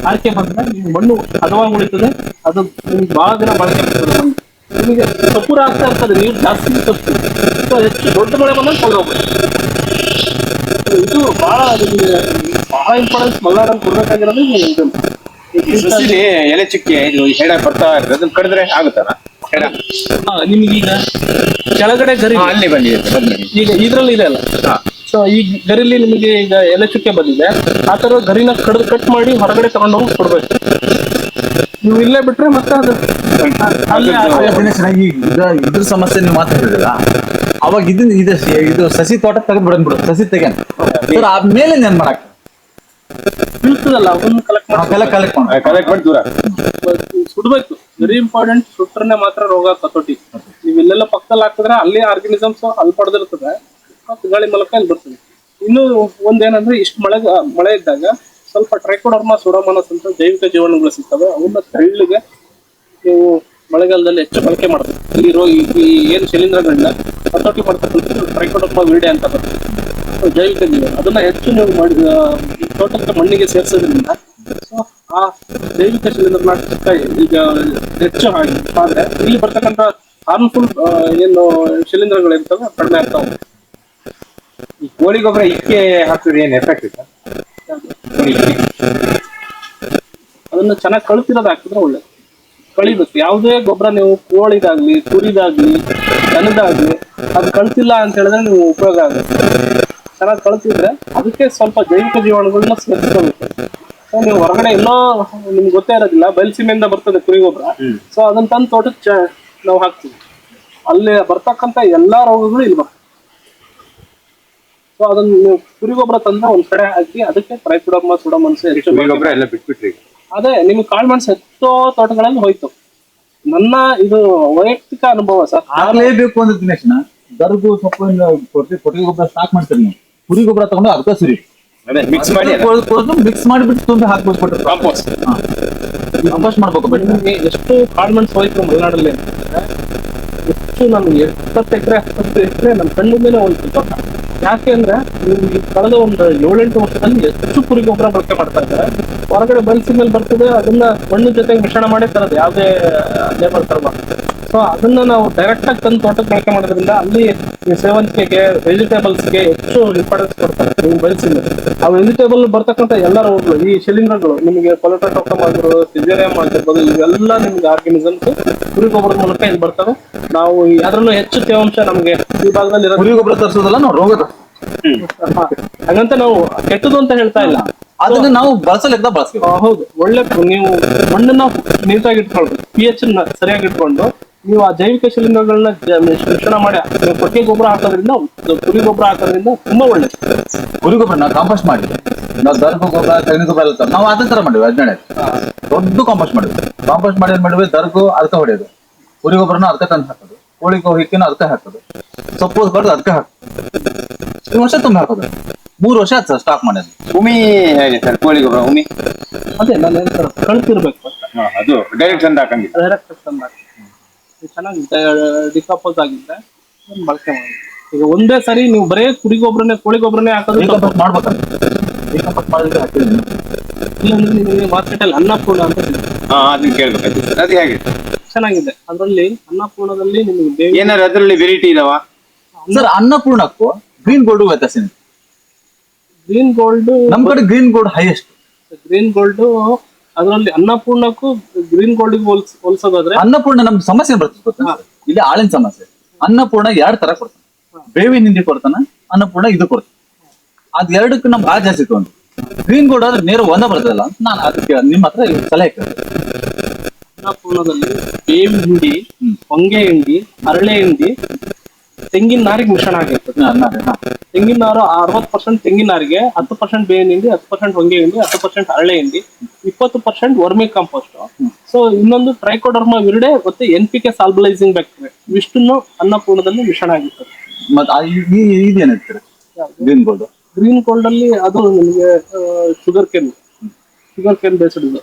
ಆಯ್ಕೆ ಬಂದ್ರೆ ನಿಮ್ಗೆ ಮಣ್ಣು ಹದವಾಗಿ ಉಳಿತದೆ, ಅದು ನಿಮ್ಗೆ ಬಹಳ ದಿನ ಬಳಕೆ ಆಗ್ತದೆ. ಮಣ್ಣು ನಿಮಗೆ ಸಪೂರ ಆಗ್ತಾ ಇರ್ತದೆ, ನೀರು ಜಾಸ್ತಿ ತಪ್ಪಿದೆ. ಸೊ ಹೆಚ್ಚು ದೊಡ್ಡ ಮಳೆ ಬಂದಾಗ ಕಳೆದೋಗ್ಬಿಡುತ್ತೆ. ಇದು ಬಹಳ ಇಂಪಾರ್ಟೆನ್ಸ್ ಮಲ್ನಾಡಲ್ಲಿ ಕೊಡ್ಬೇಕಾಗಿರೋದು ಇದು. ಸಸಿಲಿ ಎಲೆ ಚುಕ್ಕೆ ಇದು ಹೆಡ ಬರ್ತಾ ಇರ್ತದೆ, ಅದನ್ನ ಕಡಿದ್ರೆ ಆಗುತ್ತಲ್ಲ ಹೆಡ. ನಿಮ್ಗೀಗ ಕೆಳಗಡೆ ಗರಿ ಅಲ್ಲಿ ಬಂದಿದೆ ಸರ್, ಈಗ ಇದ್ರಲ್ಲಿ ಇದೆ ಅಲ್ಲ. ಸೊ ಈ ಗರಿಲಿ ನಿಮಗೆ ಈಗ ಎಲೆ ಚುಕ್ಕೆ ಬಂದಿದೆ, ಆ ತರ ಗರಿನ ಕಟ್ ಮಾಡಿ ಹೊರಗಡೆ ತಗೊಂಡೋಗಿ ಕೊಡ್ಬೇಕು. ನೀವು ಇಲ್ಲೇ ಬಿಟ್ರೆ ಮತ್ತೆ ಅದು ಅಲ್ಲೇ ಇದ್ರ ಸಮಸ್ಯೆ ನೀವು ಮಾತಾಡಿದ್ರಲ್ಲ, ಅವಾಗ ಇದು ಸಸಿ ತೋಟ ತೆಗೆದು ಬಿಡಂದ್ಬಿಡು, ಸಸಿ ತೆಗೆನ್ ಸರ್ ಆದ್ಮೇಲೆ ಏನ್ ಮಾಡಕ್ ಬೀಳ್ತದಲ್ಲ, ಅದನ್ನ ಕಲೆಕ್ಟ್ ಮಾಡಿ ದೂರ ಸುಡ್ಬೇಕು. Very important. ಸುಟ್ರನೆ ಮಾತ್ರ ರೋಗ ಕತೋಟಿ. ನೀವು ಇಲ್ಲೆಲ್ಲ ಪಕ್ಕದಲ್ಲಿ ಹಾಕಿದ್ರೆ ಅಲ್ಲಿ ಆರ್ಗನಿಸಮ್ಸ್ ಅಲ್ಲಿ ಪಡೆದಿರ್ತದೆ, ಮತ್ತೆ ಗಾಳಿ ಮೂಲಕ ಇಲ್ಲಿ ಬರ್ತದೆ. ಇನ್ನು ಒಂದೇನಂದ್ರೆ ಇಷ್ಟು ಮಳೆ ಇದ್ದಾಗ ಸ್ವಲ್ಪ ಟ್ರೈಕೋಡರ್ಮಾ ಸೂಡೋಮೋನಾಸ್ ಅಂತ ಜೈವಿಕ ಜೀವಾಣುಗಳು ಸಿಗ್ತವೆ. ಅವನ್ನ ತೆಳ್ಳಗೆ ನೀವು ಮಳೆಗಾಲದಲ್ಲಿ ಹೆಚ್ಚು ಬಳಕೆ ಮಾಡ್ತೀವಿ. ಇಲ್ಲಿರೋ ಈ ಏನು ಶಿಲೀಂಧ್ರಗಳನ್ನ ಹತೋಟಿ ಮಾಡ್ತಕ್ಕಂಥ ಟ್ರೈಕೋಡರ್ಮಾ ವಿಡೆ ಅಂತ ಬರ್ತದೆ, ಜೈವಿಕ ಜೀವಾಣು. ಅದನ್ನ ಹೆಚ್ಚು ನೀವು ತೋಟಕ್ಕೆ ಮಣ್ಣಿಗೆ ಸೇರಿಸೋದ್ರಿಂದ ಸೊ ಆ ಜೈವಿಕ ಶಿಲೀಂಧ್ರ ಈಗ ಹೆಚ್ಚು ಆದ್ರೆ ಇಲ್ಲಿ ಬರ್ತಕ್ಕಂಥ ಹಾರ್ಮ್ಫುಲ್ ಏನು ಶಿಲೀಂಧ್ರಗಳಿರ್ತವೆ ಕಡಿಮೆ ಆಗ್ತಾವೆ. ಈ ಕೋಳಿ ಗೊಬ್ಬರ ಇಕ್ಕೆ ಹಾಕಿದ್ರೆ ಏನ್ ಎಫೆಕ್ಟ್ ಇದೆ? ಅದನ್ನ ಚೆನ್ನಾಗಿ ಕಳಿಸಿರೋದು ಹಾಕಿದ್ರೆ ಒಳ್ಳೆ ಕಳಿಬೇಕು. ಯಾವುದೇ ಗೊಬ್ಬರ ನೀವು ಕೋಳಿದಾಗ್ಲಿ, ಕುರಿದಾಗ್ಲಿ, ದನದಾಗ್ಲಿ ಅದು ಕಳ್ಸಿಲ್ಲ ಅಂತ ಹೇಳಿದ್ರೆ ನೀವು ಉಪಯೋಗ ಆಗುತ್ತೆ. ಚೆನ್ನಾಗಿ ಕಳ್ಸಿದ್ರೆ ಅದಕ್ಕೆ ಸ್ವಲ್ಪ ಜೈವಿಕ ಜೀವಾಣುಗಳನ್ನ ಸೇರಿಸ್ಕೋಬೇಕು. ಸೊ ನೀವು ಹೊರಗಡೆ ಎಲ್ಲೋ ನಿಮ್ಗೆ ಗೊತ್ತೇ ಇರೋದಿಲ್ಲ, ಬಯಲುಸೀಮೆಯಿಂದ ಬರ್ತದೆ ಕುರಿ ಗೊಬ್ಬರ. ಸೊ ಅದನ್ನ ತಂದು ತೋಟಕ್ಕೆ ನಾವು ಹಾಕ್ತೀವಿ, ಅಲ್ಲಿ ಬರ್ತಕ್ಕಂಥ ಎಲ್ಲಾ ರೋಗಗಳು ಇಲ್ಲಿ ಬರ್ತವೆ. ಸೊ ಅದನ್ನ ನೀವು ಕುರಿ ಗೊಬ್ಬರ ತಂದ್ರೆ ಒಂದ್ ಕಡೆ ಹಾಕಿ ಅದಕ್ಕೆ ಟ್ರೈಕೋಡರ್ಮಾ ಸೂಡೋಮೋನಾಸ್ ಹೆಚ್ಚು ಗೊಬ್ಬರ ಎಲ್ಲ ಬಿಟ್ಬಿಟ್ರಿ. ಅದೇ ನಿಮ್ಗೆ ಕಾಳುಮೆಣಸು ಎಷ್ಟೋ ತೋಟಗಳಲ್ಲಿ ಹೋಯ್ತು. ನನ್ನ ಇದು ವೈಯಕ್ತಿಕ ಅನುಭವ ಸರ್. ಆಗ್ಲೇಬೇಕು ಅಂದ್ರೆ ದಿನೇಶನ ದರ್ಗು ಸೊಪ್ಪಿನ ಕೊಟ್ಟಿಗೆ ಗೊಬ್ಬರ ಸ್ಟಾಕ್ ಮಾಡ್ತೀರಿ ನೀವು, ಕುರಿ ಗೊಬ್ಬರ ತಗೊಂಡು ಅದಕ್ಕೆ ಸುರಿ ಮಿಕ್ಸ್ ಮಾಡಿ ಮಿಕ್ಸ್ ಮಾಡಿಬಿಟ್ಟು ತುಂಬಿ ಹಾಕ್ಬೇಕು, ಕಾಂಪೋಸ್ಟ್ ಮಾಡ್ಬೇಕು. ನಿಮ್ಗೆ ಎಷ್ಟು ಕಾಳುಮೆಣಸು ಹೋಯ್ತು ಮಲೆನಾಡಲ್ಲಿ ಅಂತಂದ್ರೆ ಎಷ್ಟು ನಮ್ಗೆ 20 ಎಕರೆ 10 ಎಕರೆ ನಮ್ಮ ಕಣ್ಣಿಂದಲೇ ಹೋಯ್ತು ತೋಟ. ಯಾಕೆ ಅಂದ್ರೆ ನೀವು ಕಳೆದ ಒಂದು 7-8 ವರ್ಷದಲ್ಲಿ ಹೆಚ್ಚು ಕುರಿ ಗೊಬ್ಬರ ಬಳಕೆ ಮಾಡ್ತಾ ಇದ್ದಾರೆ. ಹೊರಗಡೆ ಬಯಲುಸೀಮೆಯಲ್ಲಿ ಬರ್ತದೆ, ಅದನ್ನ ಮಣ್ಣು ಜೊತೆಗೆ ಮಿಶ್ರಣ ಮಾಡಿ ತರದು, ಯಾವುದೇ ಲೇಬರ್ ತರಬಾರ್ದು. ಸೊ ಅದನ್ನ ನಾವು ಡೈರೆಕ್ಟ್ ಆಗಿ ತಂದು ತೋಟಕ್ಕೆ ಬಳಕೆ ಮಾಡೋದ್ರಿಂದ ಅಲ್ಲಿ ಈ ಸೇವಂತಿಗೆಗೆ ವೆಜಿಟೇಬಲ್ಸ್ಗೆ ಹೆಚ್ಚು ಇಂಪಾರ್ಟೆನ್ಸ್ ಕೊಡ್ತಾರೆ ನೀವು ಬೆಳೆಸಿದ್ರೆ. ಆ ವೆಜಿಟೇಬಲ್ ಬರ್ತಕ್ಕಂಥ ಎಲ್ಲ ರೋಗಗಳು ಈ ಶಿಲೀಂಧ್ರಗಳು ನಿಮಗೆ ಕೊಲೆಟೋಟೋಕಮ್ ಆಗಿರ್ಬೋದು, ಸಿಜೇರಿಯಂ ಆಗಿರ್ಬೋದು, ಇವೆಲ್ಲ ನಿಮ್ಗೆ ಆರ್ಗನಿಸಮ್ಸ್ ಕುರಿ ಗೊಬ್ಬರದ ಮೂಲಕ ಇಲ್ಲಿ ಬರ್ತವೆ. ನಾವು ಅದರಲ್ಲೂ ಹೆಚ್ಚು ತೇವಾಂಶ ನಮಗೆ ಈ ಭಾಗದಲ್ಲಿ ಕುರಿ ಗೊಬ್ಬರ ತರಿಸೋದಲ್ಲ ನಾವು ರೋಗದ, ಹಾಗಂತ ನಾವು ಕೆಟ್ಟದು ಅಂತ ಹೇಳ್ತಾ ಇಲ್ಲ. ಅದನ್ನ ನಾವು ಬಳಸಲಿದ್ದ ಬಳಸ್ತೀವಿ. ಹೌದು, ಒಳ್ಳೆ ನೀವು ಮಣ್ಣನ್ನ ನೀಟಾಗಿ ಇಟ್ಕೊಳ್ಬೇಕು, pH ನ ಸರಿಯಾಗಿ ಇಟ್ಕೊಂಡು ನೀವು ಆ ಜೈವಿಕ ಶಿಲೀಂಧ್ರಗಳನ್ನ ಮಿಶ್ರಣ ಮಾಡಿ ನೀವು ಕೊಟ್ಟಿಗೆ ಗೊಬ್ಬರ ಹಾಕೋದ್ರಿಂದ, ಕುರಿ ಗೊಬ್ಬರ ಹಾಕೋದ್ರಿಂದ ತುಂಬಾ ಒಳ್ಳೇದು. ಕುರಿ ಗೊಬ್ಬರ ನಾವು ಕಾಂಪೋಸ್ಟ್ ಮಾಡಿದ್ವಿ, ನಾವು ದರ್ಭ ಗೊಬ್ಬರ ತೆಂಗಿನ ಗೊಬ್ಬರ ಎಲ್ಲ ನಾವು ಅದೇ ತರ ಮಾಡಿದ್ವಿ. 17 ದೊಡ್ಡ ಕಾಂಪೋಸ್ಟ್ ಮಾಡಿದ್ವಿ. ಕಾಂಪೋಸ್ಟ್ ಮಾಡಿ ಏನ್ ಮಾಡಿದ್ವಿ, ದರ್ಗು ಅರ್ಕ ಹೊಡೆಯೋದು, ಕುರಿ ಗೊಬ್ಬರನ ಅರ್ಕ ತಂದು ಹಾಕೋದು, ಕೋಳಿ ಹಿಕ್ಕಿನ ಅರ್ಕ ಹಾಕೋದು, ಸೊಪ್ಪು ಬರೋದು ಅರ್ಕ ಹಾಕೋದು. ಈ ವರ್ಷ ತುಂಬ ಹಾಕೋದು 3 ವರ್ಷ ಆಯ್ತು ಸರ್ ಸ್ಟಾಕ್ ಮಾಡೋದು. ಉಮಿ ಹೇಗೆ ಸರ್ ಕೋಳಿ ಗೊಬ್ಬರ ಉಮಿ? ಅದೇ ನಾನು ಹೇಳ್ತಾರೆ ಕಳ್ತಿರ್ಬೇಕು ಅಂತ ಅದು ಡೈರೆಕ್ಟ್ ತಂದು ಹಾಕಂಗಿಲ್ಲ. ಡೈರೆಕ್ಟ್ ಚೆನ್ನಾಗಿ ಡಿಕಂಪೋಸ್ ಆಗಿದ್ರೆ ಬಳಕೆ ಮಾಡಿ. ಈಗ ಒಂದೇ ಸರಿ ನೀವು ಬರೇ ಕುರಿ ಗೊಬ್ಬರನೇ ಕೋಳಿ ಗೊಬ್ಬರನೇ ಹಾಕೋದು ಡಿಕಂಪೋಸ್ಟ್ ಮಾಡ್ಬೇಕಂತ, ಡಿಕಂಪೋಸ್ಟ್ ಮಾಡಿದ್ರೆ ಹಾಕಿದ್ದೀನಿ. ಇಲ್ಲಾಂದ್ರೆ ನಿಮಗೆ ಮಾರ್ಕೆಟ್ ಅಲ್ಲಿ ಅನ್ನಪೂರ್ಣ ಅಂತ ಸಿಗುತ್ತೆ. ಅದನ್ನ ಕೇಳ್ಬೇಕಾಯ್ತು ಸರ್, ಅದು ಹೇಗೆ ಚೆನ್ನಾಗಿದೆ. ಅದರಲ್ಲಿ ಅನ್ನಪೂರ್ಣದಲ್ಲಿ ನಿಮಗೆ ಬೇಗ ಏನಾದ್ರು ಅದರಲ್ಲಿ ವೆರೈಟಿ ಇದಾವ ಸರ್? ಅನ್ನಪೂರ್ಣಕ್ಕೂ ಗ್ರೀನ್ ಗೋಲ್ಡ್ ವ್ಯತ್ಯಾಸ ಇದೆ. ಗ್ರೀನ್ ಗೋಲ್ಡ್ ನಮ್ ಕಡೆ green gold highest. Green gold ಅದರಲ್ಲಿ ಅನ್ನಪೂರ್ಣಕ್ಕೂ ಗ್ರೀನ್ ಗೋಲ್ಡ್ ಹೋಲ್ಸೋದಾದ್ರೆ ಅನ್ನಪೂರ್ಣ ನಮ್ಗೆ ಸಮಸ್ಯೆ ಬರ್ತದೆ ಗೊತ್ತಾ? ಇಲ್ಲಿ ಆಳಿನ ಸಮಸ್ಯೆ. ಅನ್ನಪೂರ್ಣ 2 ತರ ಕೊಡ್ತಾನೆ, ಬೇವಿನ ಹಿಂಡಿ ಕೊಡ್ತಾನ, ಅನ್ನಪೂರ್ಣ ಇದು ಕೊಡ್ತಾನೆ. ಅದ್ ಎರಡಕ್ಕೂ ನಮ್ಗೆ ಆ ಜಾಸ್ತಿ ತೊಗೊಂಡು. ಗ್ರೀನ್ ಗೋಲ್ಡ್ ಆದ್ರೆ ನೇರ ಒಂದ ಬರ್ತದಲ್ಲ ಅಂತ ನಾನು ಅದಕ್ಕೆ ನಿಮ್ಮ ಹತ್ರ ಸಲಹೆ ಕೇಳಿದೆ. ಅನ್ನಪೂರ್ಣದಲ್ಲಿ ಬೇವಿನ ಹಿಂಡಿ, ಹೊಂಗೆ ಹಿಂಡಿ, ಹರಳೆ ಹಿಂಡಿ, ತೆಂಗಿನ ನಾರಿಗೆ ಮಿಶ್ರಣ ಆಗಿರ್ತದೆ. ತೆಂಗಿನ ನಾರು 60% ತೆಂಗಿನ ನಾರಿಗೆ, 10% ಬೇವಿನ ಹಿಂಡಿ, 10% ಹೊಂಗೆ ಹಿಂಡಿ, 10% ಹರಳೆ ಹಿಂಡಿ, 20% ವರ್ಮಿ ಕಾಂಪೋಸ್ಟ್. ಸೊ ಇನ್ನೊಂದು ಟ್ರೈಕೋಡರ್ಮಾ ವಿರಿಡೆ ಮತ್ತೆ NPK ಸಾಲ್ಬಲೈಸಿಂಗ್ ಬ್ಯಾಕ್ಟೀರಿಯಾ, ಇವಿಷ್ಟನ್ನು ಅನ್ನಪೂರ್ಣದಲ್ಲಿ ಮಿಶ್ರಣ ಆಗಿರ್ತದೆ. ಮತ್ತೆ ಇದೇನಿರ್ತಾರೆ ಗ್ರೀನ್ ಗೋಲ್ಡ್? ಗ್ರೀನ್ ಗೋಲ್ಡ್ ಅಲ್ಲಿ ಅದು ನಿಮಗೆ ಶುಗರ್ ಕೇನ್ ಬೇಸ್ಡ್ ಇದು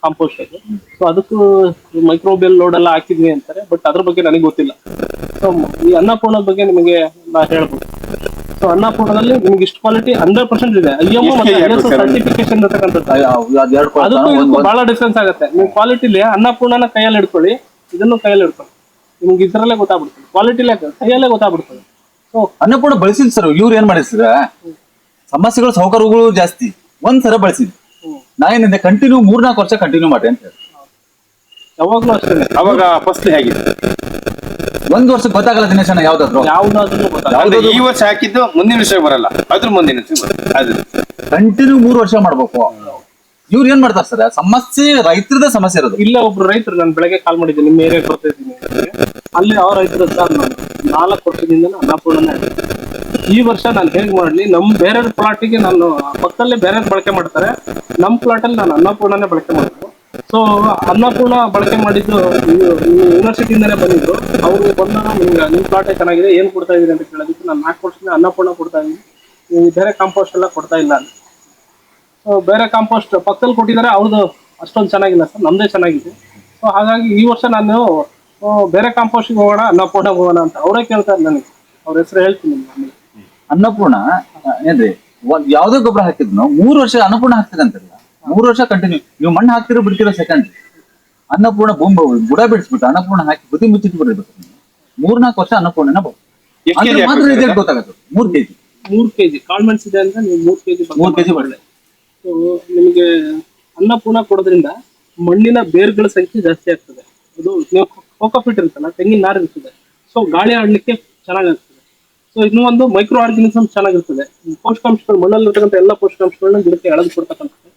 ಕಾಂಪೋಸ್ಟ್ ಅದು. ಸೊ ಅದಕ್ಕೂ ಮೈಕ್ರೋಬಿಯಲ್ ಲೋಡ್ ಎಲ್ಲ ಹಾಕಿದ್ವಿ ಅಂತಾರೆ, ಬಟ್ ಅದ್ರ ಬಗ್ಗೆ ನನಗೆ ಗೊತ್ತಿಲ್ಲ. ಸೊ ಈ ಅನ್ನಪೂರ್ಣದ ಬಗ್ಗೆ ನಿಮಗೆ ನಾ ಹೇಳ್ಬೋದು. ಸೊ ಅನ್ನಪೂರ್ಣದಲ್ಲಿ ನಿಮ್ಗೆ ಇಷ್ಟು ಕ್ವಾಲಿಟಿ 100% ಇದೆ. IMO ಮತ್ತೆ ISO ಸರ್ಟಿಫಿಕೇಶನ್ ಇರತಕ್ಕಂಥದ್ದು. ಅದಕ್ಕೂ ಇದಕ್ಕೂ ಬಹಳ ಡಿಫ್ರೆನ್ಸ್ ಆಗುತ್ತೆ. ನೀವು ಕ್ವಾಲಿಟಿಲಿ ಅನ್ನಪೂರ್ಣನ ಕೈಯಲ್ಲಿ ಹಿಡ್ಕೊಳ್ಳಿ, ಇದನ್ನು ಕೈಯಲ್ಲಿ ಹಿಡ್ಕೊಳ್ಳಿ, ನಿಮ್ಗೆ ಇದ್ರಲ್ಲೇ ಗೊತ್ತಾಗ್ಬಿಡ್ತದೆ. ಕ್ವಾಲಿಟಿಲೇ ಕೈಯಲ್ಲೇ ಗೊತ್ತಾಗ್ಬಿಡ್ತದೆ. ಸೊ ಅನ್ನಪೂರ್ಣ ಬಳಸಿದ್ ಸರ್, ಇವ್ರು ಏನ್ ಮಾಡಿಸ್ರ ಸಮಸ್ಯೆಗಳು ಸೌಕರ್ಯಗಳು ಜಾಸ್ತಿ. ಒಂದ್ಸಲ ಬಳಸಿದ್ ನಾ ಏನಿದೆ ಕಂಟಿನ್ಯೂ 3-4 ವರ್ಷ ಕಂಟಿನ್ಯೂ ಮಾಡಿ ಅಂತ ಹೇಳಿ. ಯಾವಾಗ್ಲೂ ಅಷ್ಟೇ. ಅವಾಗ ಫಸ್ಟ್ ಹೇಗಿದೆ? 1 ವರ್ಷ ಗೊತ್ತಾಗಲ್ಲ ದಿನೇಶನ ಯಾವ್ದಾದ್ರು. ಯಾವ್ದಾದ್ರು ಗೊತ್ತಾಗ ಈ ವರ್ಷ ಹಾಕಿದ್ದು ಮುಂದಿನ ವರ್ಷ ಬರಲ್ಲ, ಅದ್ರ ಮುಂದಿನ ವರ್ಷ ಬರಲ್ಲ. ಅದು ಕಂಟಿನ್ಯೂ 3 ವರ್ಷ ಮಾಡ್ಬೇಕು. ಇವ್ರು ಏನ್ ಮಾಡ್ತಾರೆ ಸರ್, ಸಮಸ್ಯೆ ರೈತರದ ಸಮಸ್ಯೆ ಇರೋದು. ಇಲ್ಲ, ಒಬ್ರು ರೈತರು ನಾನು ಬೆಳಗ್ಗೆ ಕಾಲ್ ಮಾಡಿದ್ದೀನಿ, ನಿಮ್ಮ ಏರಿಯಾಗೆ ಬರ್ತಾ ಇದ್ದೀನಿ. ಅಲ್ಲಿ ಯಾವ ರೈತರು ಸರ್, ನಾನು 4 ವರ್ಷದಿಂದ ಅನ್ನಪೂರ್ಣನೇ. ಈ ವರ್ಷ ನಾನು ಹೇಗೆ ಮಾಡ್ಲಿ, ನಮ್ ಬೇರೆ ಪ್ಲಾಟಿಗೆ ನಾನು ಪಕ್ಕದಲ್ಲೇ ಬೇರೆ ಬಳಕೆ ಮಾಡ್ತಾರೆ, ನಮ್ ಪ್ಲಾಟ್ ಅಲ್ಲಿ ನಾನು ಅನ್ನಪೂರ್ಣನೇ ಬಳಕೆ ಮಾಡಿದ್ದು. ಸೊ ಅನ್ನಪೂರ್ಣ ಬಳಕೆ ಮಾಡಿದ್ದು ಯೂನಿವರ್ಸಿಟಿಯಿಂದನೇ ಬಂದಿದ್ದು. ಅವ್ರಿಗೆ ಬಂದಾಗ ನಿಮ್ ಪ್ಲಾಟೇ ಚೆನ್ನಾಗಿದೆ, ಏನ್ ಕೊಡ್ತಾ ಇದೀರಿ ಅಂತ ಕೇಳೋದಕ್ಕೆ ನಾನು 4 ವರ್ಷದಿಂದ ಅನ್ನಪೂರ್ಣ ಕೊಡ್ತಾ ಇದೀನಿ, ಬೇರೆ ಕಾಂಪೋಸ್ಟ್ ಎಲ್ಲ ಕೊಡ್ತಾ ಇಲ್ಲ ಅಂತ. ಸೊ ಬೇರೆ ಕಾಂಪೋಸ್ಟ್ ಪಕ್ಕದಲ್ಲಿ ಕೊಟ್ಟಿದ್ದಾರೆ, ಅವ್ರದ್ದು ಅಷ್ಟೊಂದು ಚೆನ್ನಾಗಿಲ್ಲ ಸರ್, ನಮ್ದೇ ಚೆನ್ನಾಗಿದೆ. ಸೊ ಹಾಗಾಗಿ ಈ ವರ್ಷ ನಾನು ಬೇರೆ ಕಾಂಪೋಸ್ಟ್ಗೆ ಹೋಗೋಣ, ಅನ್ನಪೂರ್ಣ ಹೋಗೋಣ ಅಂತ ಅವರೇ ಕೇಳ್ತಾರೆ ನನಗೆ. ಅವ್ರ ಹೆಸರು ಹೇಳ್ತೀನಿ ನಿಮ್ಗೆ. ಅನ್ನಪೂರ್ಣ ಏನ್ರಿ ಯಾವ್ದೇ ಗೊಬ್ಬರ ಹಾಕಿದ್ನು 3 ವರ್ಷ ಅನ್ನಪೂರ್ಣ ಹಾಕ್ತಿದಂತಲ್ಲ. 3 ವರ್ಷ ಕಂಟಿನ್ಯೂ ನೀವು ಮಣ್ಣು ಹಾಕ್ತಿರೋ ಬಿಡ್ತಿರೋ ಸೆಕೆಂಡ್. ಅನ್ನಪೂರ್ಣ ಬುಡ ಬಿಡಿಸ್ಬಿಟ್ಟು ಅನ್ನಪೂರ್ಣ ಹಾಕಿ ಬುದ್ಧಿ ಮುಚ್ಚಿಟ್ಟು ಬಿಡ್ಬೇಕು. 3-4 ವರ್ಷ ಅನ್ನಪೂರ್ಣನ ಮಾತ್ರ ರಿಸಲ್ಟ್ ಗೊತ್ತಾಗುತ್ತೆ. 3 kg 3 kg ಕಾಳ್ಮೆಣ್ಸ್ ಇದೆ ಅಂದ್ರೆ ನೀವು 3 kg ಬರಲಿ. ಸೊ ನಿಮಗೆ ಅನ್ನಪೂರ್ಣ ಕೊಡೋದ್ರಿಂದ ಮಣ್ಣಿನ ಬೇರುಗಳ ಸಂಖ್ಯೆ ಜಾಸ್ತಿ ಆಗ್ತದೆ. ಅದು ನೀವು ಕೋಕೋಪಿಟ್ ಇರುತ್ತಲ್ಲ, ತೆಂಗಿನ ನಾರು ಇರ್ತದೆ, ಸೊ ಗಾಳಿ ಆಡ್ಲಿಕ್ಕೆ ಚೆನ್ನಾಗಾಗ್ತದೆ. ಸೊ ಇನ್ನೂ ಒಂದು ಮೈಕ್ರೋ ಆರ್ಗನಿಸಮ್ ಚೆನ್ನಾಗಿರ್ತದೆ. ಪೋಷಕಾಂಶಗಳು ಮಣ್ಣಲ್ಲಿರ್ತಕ್ಕಂಥ ಎಲ್ಲ ಪೋಷಕಾಂಶಗಳನ್ನ ಗಿಡಕ್ಕೆ ಎಳೆದು ಕೊಡ್ತಕ್ಕಂಥದ್ದು.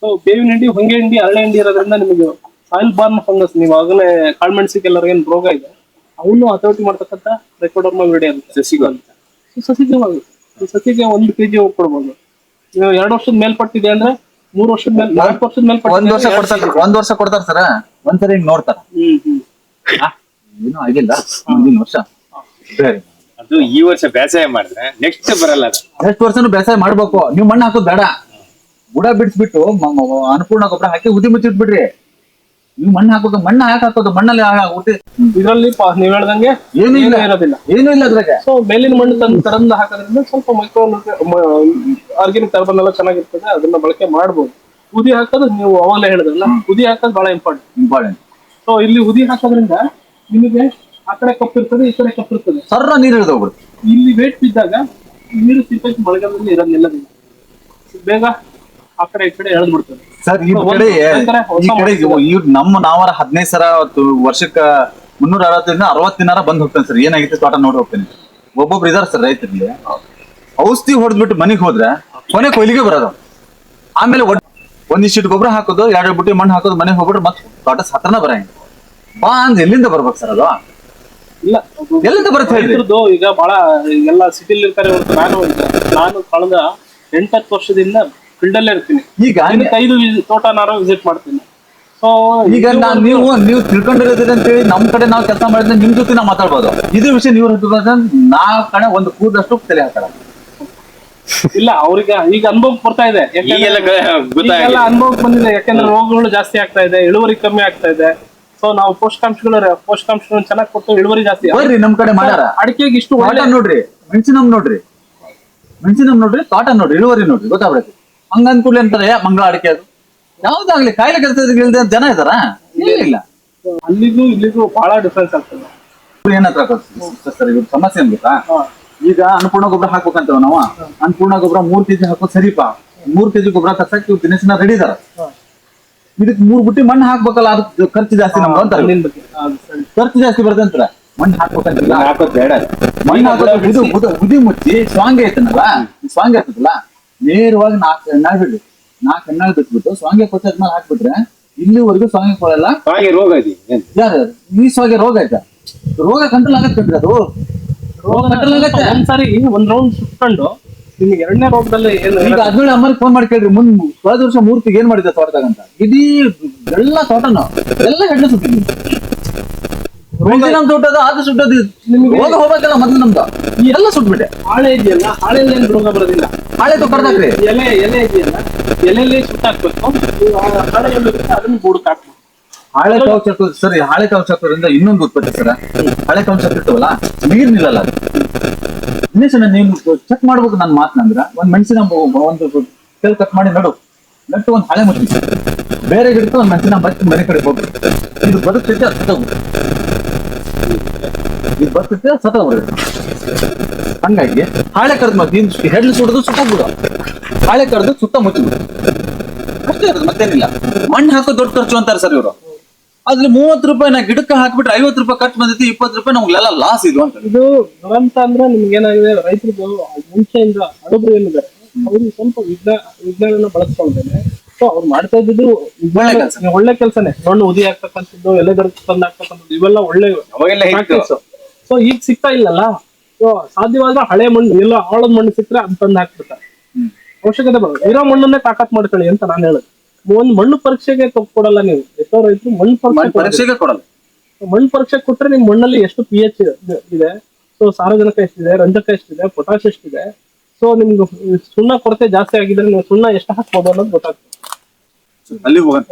ಸೊ ಬೇವಿನ ಹಿಂಡಿ, ಹೊಂಗೆ ಹಿಂಡಿ, ಹರಳೆ ಹಿಂಡಿ ಇರೋದ್ರಿಂದ ನಿಮಗೆ ಸಾಯಿಲ್ ಬಾರ್ನ್ ಫಂಗಸ್, ನೀವು ಆಗಲೇ ಕಾಳ್ಮೆಣ್ಸಿಗೆಲ್ಲರ ಏನ್ ರೋಗ ಇದೆ ಅವನು ಹತೋಟಿ ಮಾಡ್ತಕ್ಕಂಥ ಟ್ರೈಕೋಡರ್ಮಾ ವಿರಿಡೆ ಅಂತ ಸಸಿಗೆ ಸಸಿಗೆ 1 kg ಕೊಡ್ಬೋದು. ನೀವು 2 ವರ್ಷದ ಮೇಲ್ಪಟ್ಟಿದೆ ಅಂದ್ರೆ 3 ವರ್ಷದ ಮೇಲೆ 4 ವರ್ಷದ ಮೇಲ್ಪಟ್ಟಿದೆ 1 ವರ್ಷ ಕೊಡ್ತಾರ ಸರ. ಒಂದ್ಸರಿ ಹಿಂಗ್ ನೋಡ್ತಾರ, ಏನೂ ಆಗಿಲ್ಲ, ಮುಂದಿನ ವರ್ಷ ಬೇರೆ. ಅದು ಈ ವರ್ಷ ಬೇಸಾಯ ಮಾಡಿದ್ರೆ ನೆಕ್ಸ್ಟ್ ಬರಲ್ಲ. ಅದು ನೆಕ್ಸ್ಟ್ ವರ್ಷನೂ ಬೇಸಾಯ ಮಾಡ್ಬೇಕು. ನೀವು ಮಣ್ಣು ಹಾಕೋದು ಬೇಡ, ಬುಡ ಬಿಡಿಸ್ಬಿಟ್ಟು ಅನ್ನಪೂರ್ಣ ಗೊಬ್ಬರ ಹಾಕಿ ಉದಿ ಮುಚ್ಚಿಟ್ಬಿಡ್ರಿ. ನೀವು ಮಣ್ಣು ಹಾಕೋದು, ಮಣ್ಣು ಹಾಕೋದು, ಮಣ್ಣಲ್ಲಿ ಇದರಲ್ಲಿ ನೀವ್ ಹೇಳ್ದಂಗೆ ಏನೂ ಇಲ್ಲ, ಇರೋದಿಲ್ಲ, ಏನೂ ಇಲ್ಲ ಅದ್ರಾಗೆ. ಸೊ ಮೇಲಿನ ಮಣ್ಣು ತಂದು ಹಾಕೋದ್ರಿಂದ ಸ್ವಲ್ಪ ಮೈಕ್ರೋ ಆರ್ಗ್ಯಾನಿಕ್ ಕಾರ್ಬನ್ ಎಲ್ಲ ಚೆನ್ನಾಗಿರ್ತದೆ, ಅದನ್ನ ಬಳಕೆ ಮಾಡ್ಬೋದು. ಉದಿ ಹಾಕೋದು ನೀವು ಅವಾಗಲೇ ಹೇಳಿದ್ರಲ್ಲ, ಉದಿ ಹಾಕೋದು ಬಹಳ ಇಂಪಾರ್ಟೆಂಟ್. ಇಂಪಾರ್ಟೆಂಟ್. ಸೊ ಇಲ್ಲಿ ಉದಿ ಹಾಕೋದ್ರಿಂದ ನಿಮಗೆ ಆ ಕಡೆ ಕಪ್ಪಿರ್ತದೆ, ಈ ಕಡೆ ಕಪ್ಪಿರ್ತದೆ. ಸರ್ರ ನೀರು ಇಳಿದೋಗ್ಬಿಡುತ್ತೆ. ಇಲ್ಲಿ ವೇಟ್ ಬಿದ್ದಾಗ ನೀರು ಸಿಪ್ಪೆ ಮಳೆಗಾಲದಲ್ಲಿ ಇರೋದಿಲ್ಲ, ಬೇಗ ಆ ಕಡೆ ಈ ಕಡೆ ಎಳೆದ್ ಬಿಡ್ತದೆ. ಸರ್ ಈ ಕಡೆ ನಾವರ 15 ಸರ ವರ್ಷಕ್ಕ 360 60 ದಿನಾರ ಬಂದ್ ಹೋಗ್ತೇನೆ ಸರ್. ಏನಾಗಿತ್ತು ತೋಟ ನೋಡಿ ಹೋಗ್ತೇನೆ. ಒಬ್ಬೊಬ್ರು ಇದಾರೆ ಸರ್ ರೈತರಲ್ಲಿ, ಔಷಧಿ ಹೊಡೆದ್ಬಿಟ್ಟು ಮನೆಗೆ ಹೋದ್ರೆ ಕೊನೆ ಕೊಯ್ಲಿಗೆ ಬರೋದು. ಆಮೇಲೆ ಒಂದಿಷ್ಟು ಗೊಬ್ಬರ ಹಾಕೋದು, 2 ಬುಟ್ಟಿ ಮಣ್ಣು ಹಾಕೋದು, ಮನೆಗೆ ಹೋಗ್ಬಿಟ್ರೆ ಮತ್ತೆ ತೋಟ ಹತ್ರನ ಬರಂಗ ಬಾ ಅಂದ್ ಎಲ್ಲಿಂದ ಬರ್ಬೇಕು ಸರ್ ಅದು? ಇಲ್ಲ ಎಲ್ಲಿಂದ ಬರುತ್ತೆ ರೈತರದ್ದು ಈಗ ಬಹಳ ಎಲ್ಲ ಸಿಟಿಲಿ ಇರ್ತಾರೆ. ನಾನು ಕಳೆದ 8-10 ವರ್ಷದಿಂದ ಫೀಲ್ಡ್ ಅಲ್ಲೇ ಇರ್ತೀನಿ. ಈಗ 5 ತೋಟನಾರು ವಿಸಿಟ್ ಮಾಡ್ತೀನಿ. ಸೊ ಈಗ ನೀವು ತಿಳ್ಕೊಂಡಿರೋದ್ರಿ ಅಂತೇಳಿ ನಮ್ ಕಡೆ ನಾವು ಕೆಲಸ ಮಾಡಿದ್ರೆ ನಿಮ್ ಜೊತೆ ನಾವು ಮಾತಾಡ್ಬೋದು. ಇದೇ ವಿಷಯ ನೀವು ನಾವ್ ಕಡೆ ಒಂದು ಕೂದಷ್ಟು ತಲೆ ಹಾಕಲ್ಲ. ಇಲ್ಲ ಅವ್ರಿಗೆ ಈಗ ಅನುಭವಕ್ಕೆ ಬರ್ತಾ ಇದೆ, ಅನುಭವಕ್ಕೆ ಬಂದಿದೆ. ಯಾಕಂದ್ರೆ ರೋಗಗಳು ಜಾಸ್ತಿ ಆಗ್ತಾ ಇದೆ, ಇಳುವರಿ ಕಮ್ಮಿ ಆಗ್ತಾ ಇದೆ. ಸೊ ನಾವು ಪೋಷಕಾಂಶಗಳು ಚೆನ್ನಾಗಿ ಕೊಟ್ಟು ಇಳುವರಿ ಜಾಸ್ತಿ. ಬರ್ರಿ ನಮ್ ಕಡೆ ಮಾಡ್ಯಾರ. ಅಡಿಕೆಗೆ ಇಷ್ಟು ನೋಡ್ರಿ, ಮೆಣಸಿನಮ್ ನೋಡ್ರಿ, ಕಾಟನ್ ನೋಡ್ರಿ, ಇಳುವರಿ ನೋಡ್ರಿ, ಗೊತ್ತಾಗ್ಬಿಡತ್ತೆ. ಹಂಗಂದ್ ಕೂಡಲೇ ಅಂತಾರೆ ಮಂಗಳ ಅಡಿಕೆ ಅದು ಯಾವ್ದಾಗ್ಲಿ ಕಾಯಿಲೆ ಕೆಲಸ ಜನ ಇದಾರ ಇಲ್ಲ. ಅಲ್ಲಿಗೂ ಇಲ್ಲಿಗೂ ಬಹಳ ಡಿಫ್ರೆನ್ಸ್ ಆಗ್ತದೆ. ಏನತ್ರ ಸರ್ ಇವ್ರ ಸಮಸ್ಯೆ ಏನ್ ಗೊತ್ತಾ? ಈಗ ಅನ್ನಪೂರ್ಣ ಗೊಬ್ಬರ ಹಾಕ್ಬೇಕಂತವ ನಾವು. ಅನ್ನಪೂರ್ಣ ಗೊಬ್ಬರ 3 kg ಹಾಕೋದು ಸರಿಪಾ. 3 kg ಗೊಬ್ಬರ ತರ್ಸಕ್ ಇವ್ರು ದಿನೇಶನ ರೆಡಿ ಇದಾರ. ಇದಕ್ 3 ಬುಟ್ಟಿ ಮಣ್ಣು ಹಾಕ್ಬೇಕಲ್ಲ, ಅದಕ್ಕೆ ಖರ್ಚು ಜಾಸ್ತಿ ನಮ್ಗೆ ಅಂತಾರೆ. ಖರ್ಚು ಜಾಸ್ತಿ ಬರ್ತಂತರ. ಮಣ್ಣು ಹಾಕ್ಬೇಕಂತಿಲ್ಲ, ಹಾಕೋದ್ ಬೇಡ. ಮಣ್ಣು ಹಾಕೋದು ಬುದಿ ಮುಚ್ಚಿ ಸ್ವಾಂಗೆ ಐತನಲ್ಲ, ಸ್ವಾಂಗೆ ಆಗ್ತದಲ್ಲ, ನೇರವಾಗಿ 4 ಎಣ್ಣಾಳ್ ಬಿಡ್ರಿ. 4 ಎಣ್ಣಾಳ್ ಬಿಟ್ಬಿಟ್ಟು ಸ್ವಾಂಗೆ ಕೊಚ್ಚಾದ್ಮೇಲೆ ಹಾಕ್ಬಿಟ್ರೆ ಇಲ್ಲಿವರೆಗೂ ಸ್ವಾಂಗೆ ಕೊಡಲ್ಲ. ರೋಗ ಐತಿ ಯಾರು ಈ ಸ್ವಾಗೆ ರೋಗ ಆಯ್ತಾ? ರೋಗ ಕಂಟ್ರೋಲ್ ಆಗತ್ತೆ ಅದು. ರೋಗ ಕಂಟ್ರೋಲ್ ಆಗತ್ತೆ. ಒಂದ್ಸರಿ ಒಂದ್ ರೌಂಡ್ ಸುಟ್ಕೊಂಡು ನಿಮ್ಗೆ 2ನೇ ರೋಗದಲ್ಲಿ ಏನು ಈಗ ಅದ್ಮೇಲೆ ಅಮ್ಮನಿಗೆ ಫೋನ್ ಮಾಡಿ ಕೇಳ್ರಿ, ಕಳೆದ ವರ್ಷ ಮೂರ್ತಿಗೆ ಏನ್ ಮಾಡಿದೆ ತೋಟದಾಗಂತ. ಇಡೀ ಎಲ್ಲ ತೋಟನ ಎಲ್ಲ ಹೆಡ್ಲೆ ಸುಟ್ಟಿದ್ವಿ. ನಮ್ ತೋಟದ ಅದು ಸುಟ್ಟದ್ದು ನಿಮ್ಗೆ ರೋಗ ಹೋಗ್ಬೇಕಲ್ಲ ಮೊದ್ಲು ನಮ್ದು ಎಲ್ಲ ಸುಟ್ಬಿಟ್ಟೆ. ಹಾಳೆ ಇದೆಯಲ್ಲ, ಹಾಳೆಯಲ್ಲಿ ಏನು ರೋಗ ಬರೋದಿಲ್ಲ. ಹಾಳೆ ಕಡ್ದಾಕ್ರಿ, ಎಲೆ ಇದೆಯಲ್ಲ, ಎಲೆಯಲ್ಲಿ ಸುಟ್ಟಾಕ್ಬೇಕು. ಹಾಳೆ ಅದನ್ನ ಬುಡಕ್ ಹಾಕ್ಬೇಕು. ಹಾಳೆ ಕಾವು ಚಕ್ರ ಸರಿ. ಹಾಳೆ ಕಾವು ಚಕ್ರದಿಂದ ಇನ್ನೊಂದು ಉತ್ಪತ್ತಿ ಸರ್. ಹಾಳೆ ಕಾವು ಚಕ್ರ ಇರ್ತವಲ್ಲ, ನೀರ್ ನಿಲ್ಲಲ್ಲ. ಇನ್ನೇ ಸಣ್ಣ ನೀವು ಚೆಕ್ ಮಾಡ್ಬೇಕು. ನನ್ನ ಮಾತನಂದ್ರ ಒಂದ್ ಮೆಣಸಿನ ಒಂದು ಕೆಲ್ ಕಟ್ ಮಾಡಿ ನಟ್ಟು ಒಂದ್ ಹಾಳೆ ಮುಚ್ಚಿ ಬೇರೆ ಗಿಡಕ್ಕೆ ಒಂದ್ ಮೆಣಸಿನ ಬಚ್ಚಿ ಮನೆ ಕಡೆ ಹೋಗ್ಬೇಕು. ಇದು ಬದುಕ್ತೈತೆ ಅದು ಸತ್ತೋಗ್ಬಿಡುತ್ತೆ. ಇದು ಬರ್ತೈತೆ ಸತ್ತೋಗ್ಬಿಡುತ್ತೆ. ಹಂಗಾಗಿ ಹಾಳೆ ಕಡ್ದು ಮತ್ತೆ ಹೆಡ್ಲು ಸುಡೋದು ಸುತ್ತೋಗ್ಬಿಡು. ಹಾಳೆ ಕಡ್ದು ಸುತ್ತ ಮುಚ್ಚಿಬಿಡು, ಅಷ್ಟೇ ಇರೋದು, ಮತ್ತೇನಿಲ್ಲ. ಮಣ್ಣು ಹಾಕೋದು ದೊಡ್ಡ ಖರ್ಚು ಅಂತಾರೆ ಸರ್ ಇವರು. ಅದ್ರಲ್ಲಿ 30 ರೂಪಾಯಿ ನಾ ಗಿಡಕ್ಕೆ ಹಾಕ್ಬಿಟ್ರೆ 50 ರೂಪಾಯಿ ಖರ್ಚು ಬಂದೈತಿ, 20 ರೂಪಾಯಿ ನಮ್ಗೆಲ್ಲ ಲಾಸ್ ಇದು ಅಂತ. ಇದು ದುರಂತ ಅಂದ್ರೆ ನಿಮ್ಗೆ ಏನಾಗಿದೆ, ರೈತರದ್ದು ಮುಂಚೆಯಿಂದ ಹಡಬ್ರು ಏನಿದ್ದಾರೆ ಅವ್ರಿಗೆ ಸ್ವಲ್ಪ ವಿಜ್ಞಾನ ಬಳಸ್ಕೊಳ್ತೇನೆ. ಸೊ ಅವ್ರು ಮಾಡ್ತಾ ಇದ್ದು ಒಳ್ಳೆ ಕೆಲಸನೇ. ಮಣ್ಣು ಉದಿ ಆಗ್ತಕ್ಕಂಥದ್ದು, ಎಲೆದರ ತಂದು ಆಗ್ತಕ್ಕಂಥದ್ದು, ಇವೆಲ್ಲ ಒಳ್ಳೆ ಪ್ರಾಕ್ಟೀಸ್. ಸೊ ಈಗ ಸಿಗ್ತಾ ಇಲ್ಲಲ್ಲ. ಸೊ ಸಾಧ್ಯವಾದ್ರೆ ಹಳೆ ಮಣ್ಣು, ಎಲ್ಲ ಆಳದ ಮಣ್ಣು ಸಿಕ್ಕರೆ ಅದು ತಂದು ಹಾಕ್ಬಿಡ್ತಾರೆ. ಅವಶ್ಯಕತೆ ಬರೋದು ಇರೋ ಮಣ್ಣನ್ನೇ ತಾಕತ್ ಮಾಡ್ಕೊಳ್ಳಿ ಅಂತ ನಾನು ಹೇಳುದು. ಒಂದ್ ಮಣ್ಣು ಪರೀಕ್ಷೆಗೆ ಕೊಡಲ್ಲ ನೀವು. ಎಷ್ಟೋ ರೈತರು ಮಣ್ಣು ಪರೀಕ್ಷೆಗೆ ಕೊಡಲ್ಲ. ಮಣ್ಣು ಪರೀಕ್ಷೆ ಕೊಟ್ರೆ ನಿಮ್ ಮಣ್ಣಲ್ಲಿ ಎಷ್ಟು pH ಇದೆ, ಸೊ ಸಾರಜನಕ ಎಷ್ಟಿದೆ, ರಂಜಕ ಎಷ್ಟಿದೆ, ಪೊಟಾಶ್ ಎಷ್ಟಿದೆ, ಸೊ ನಿಮ್ಗೆ ಸುಣ್ಣ ಕೊರತೆ ಜಾಸ್ತಿ ಆಗಿದ್ರೆ ನೀವು ಸುಣ್ಣ ಎಷ್ಟು ಹಾಕ್ಬೋದು ಅನ್ನೋದು ಗೊತ್ತಾಗ್ತದೆ. ಅಲ್ಲಿ ಹೋಗೋಣ.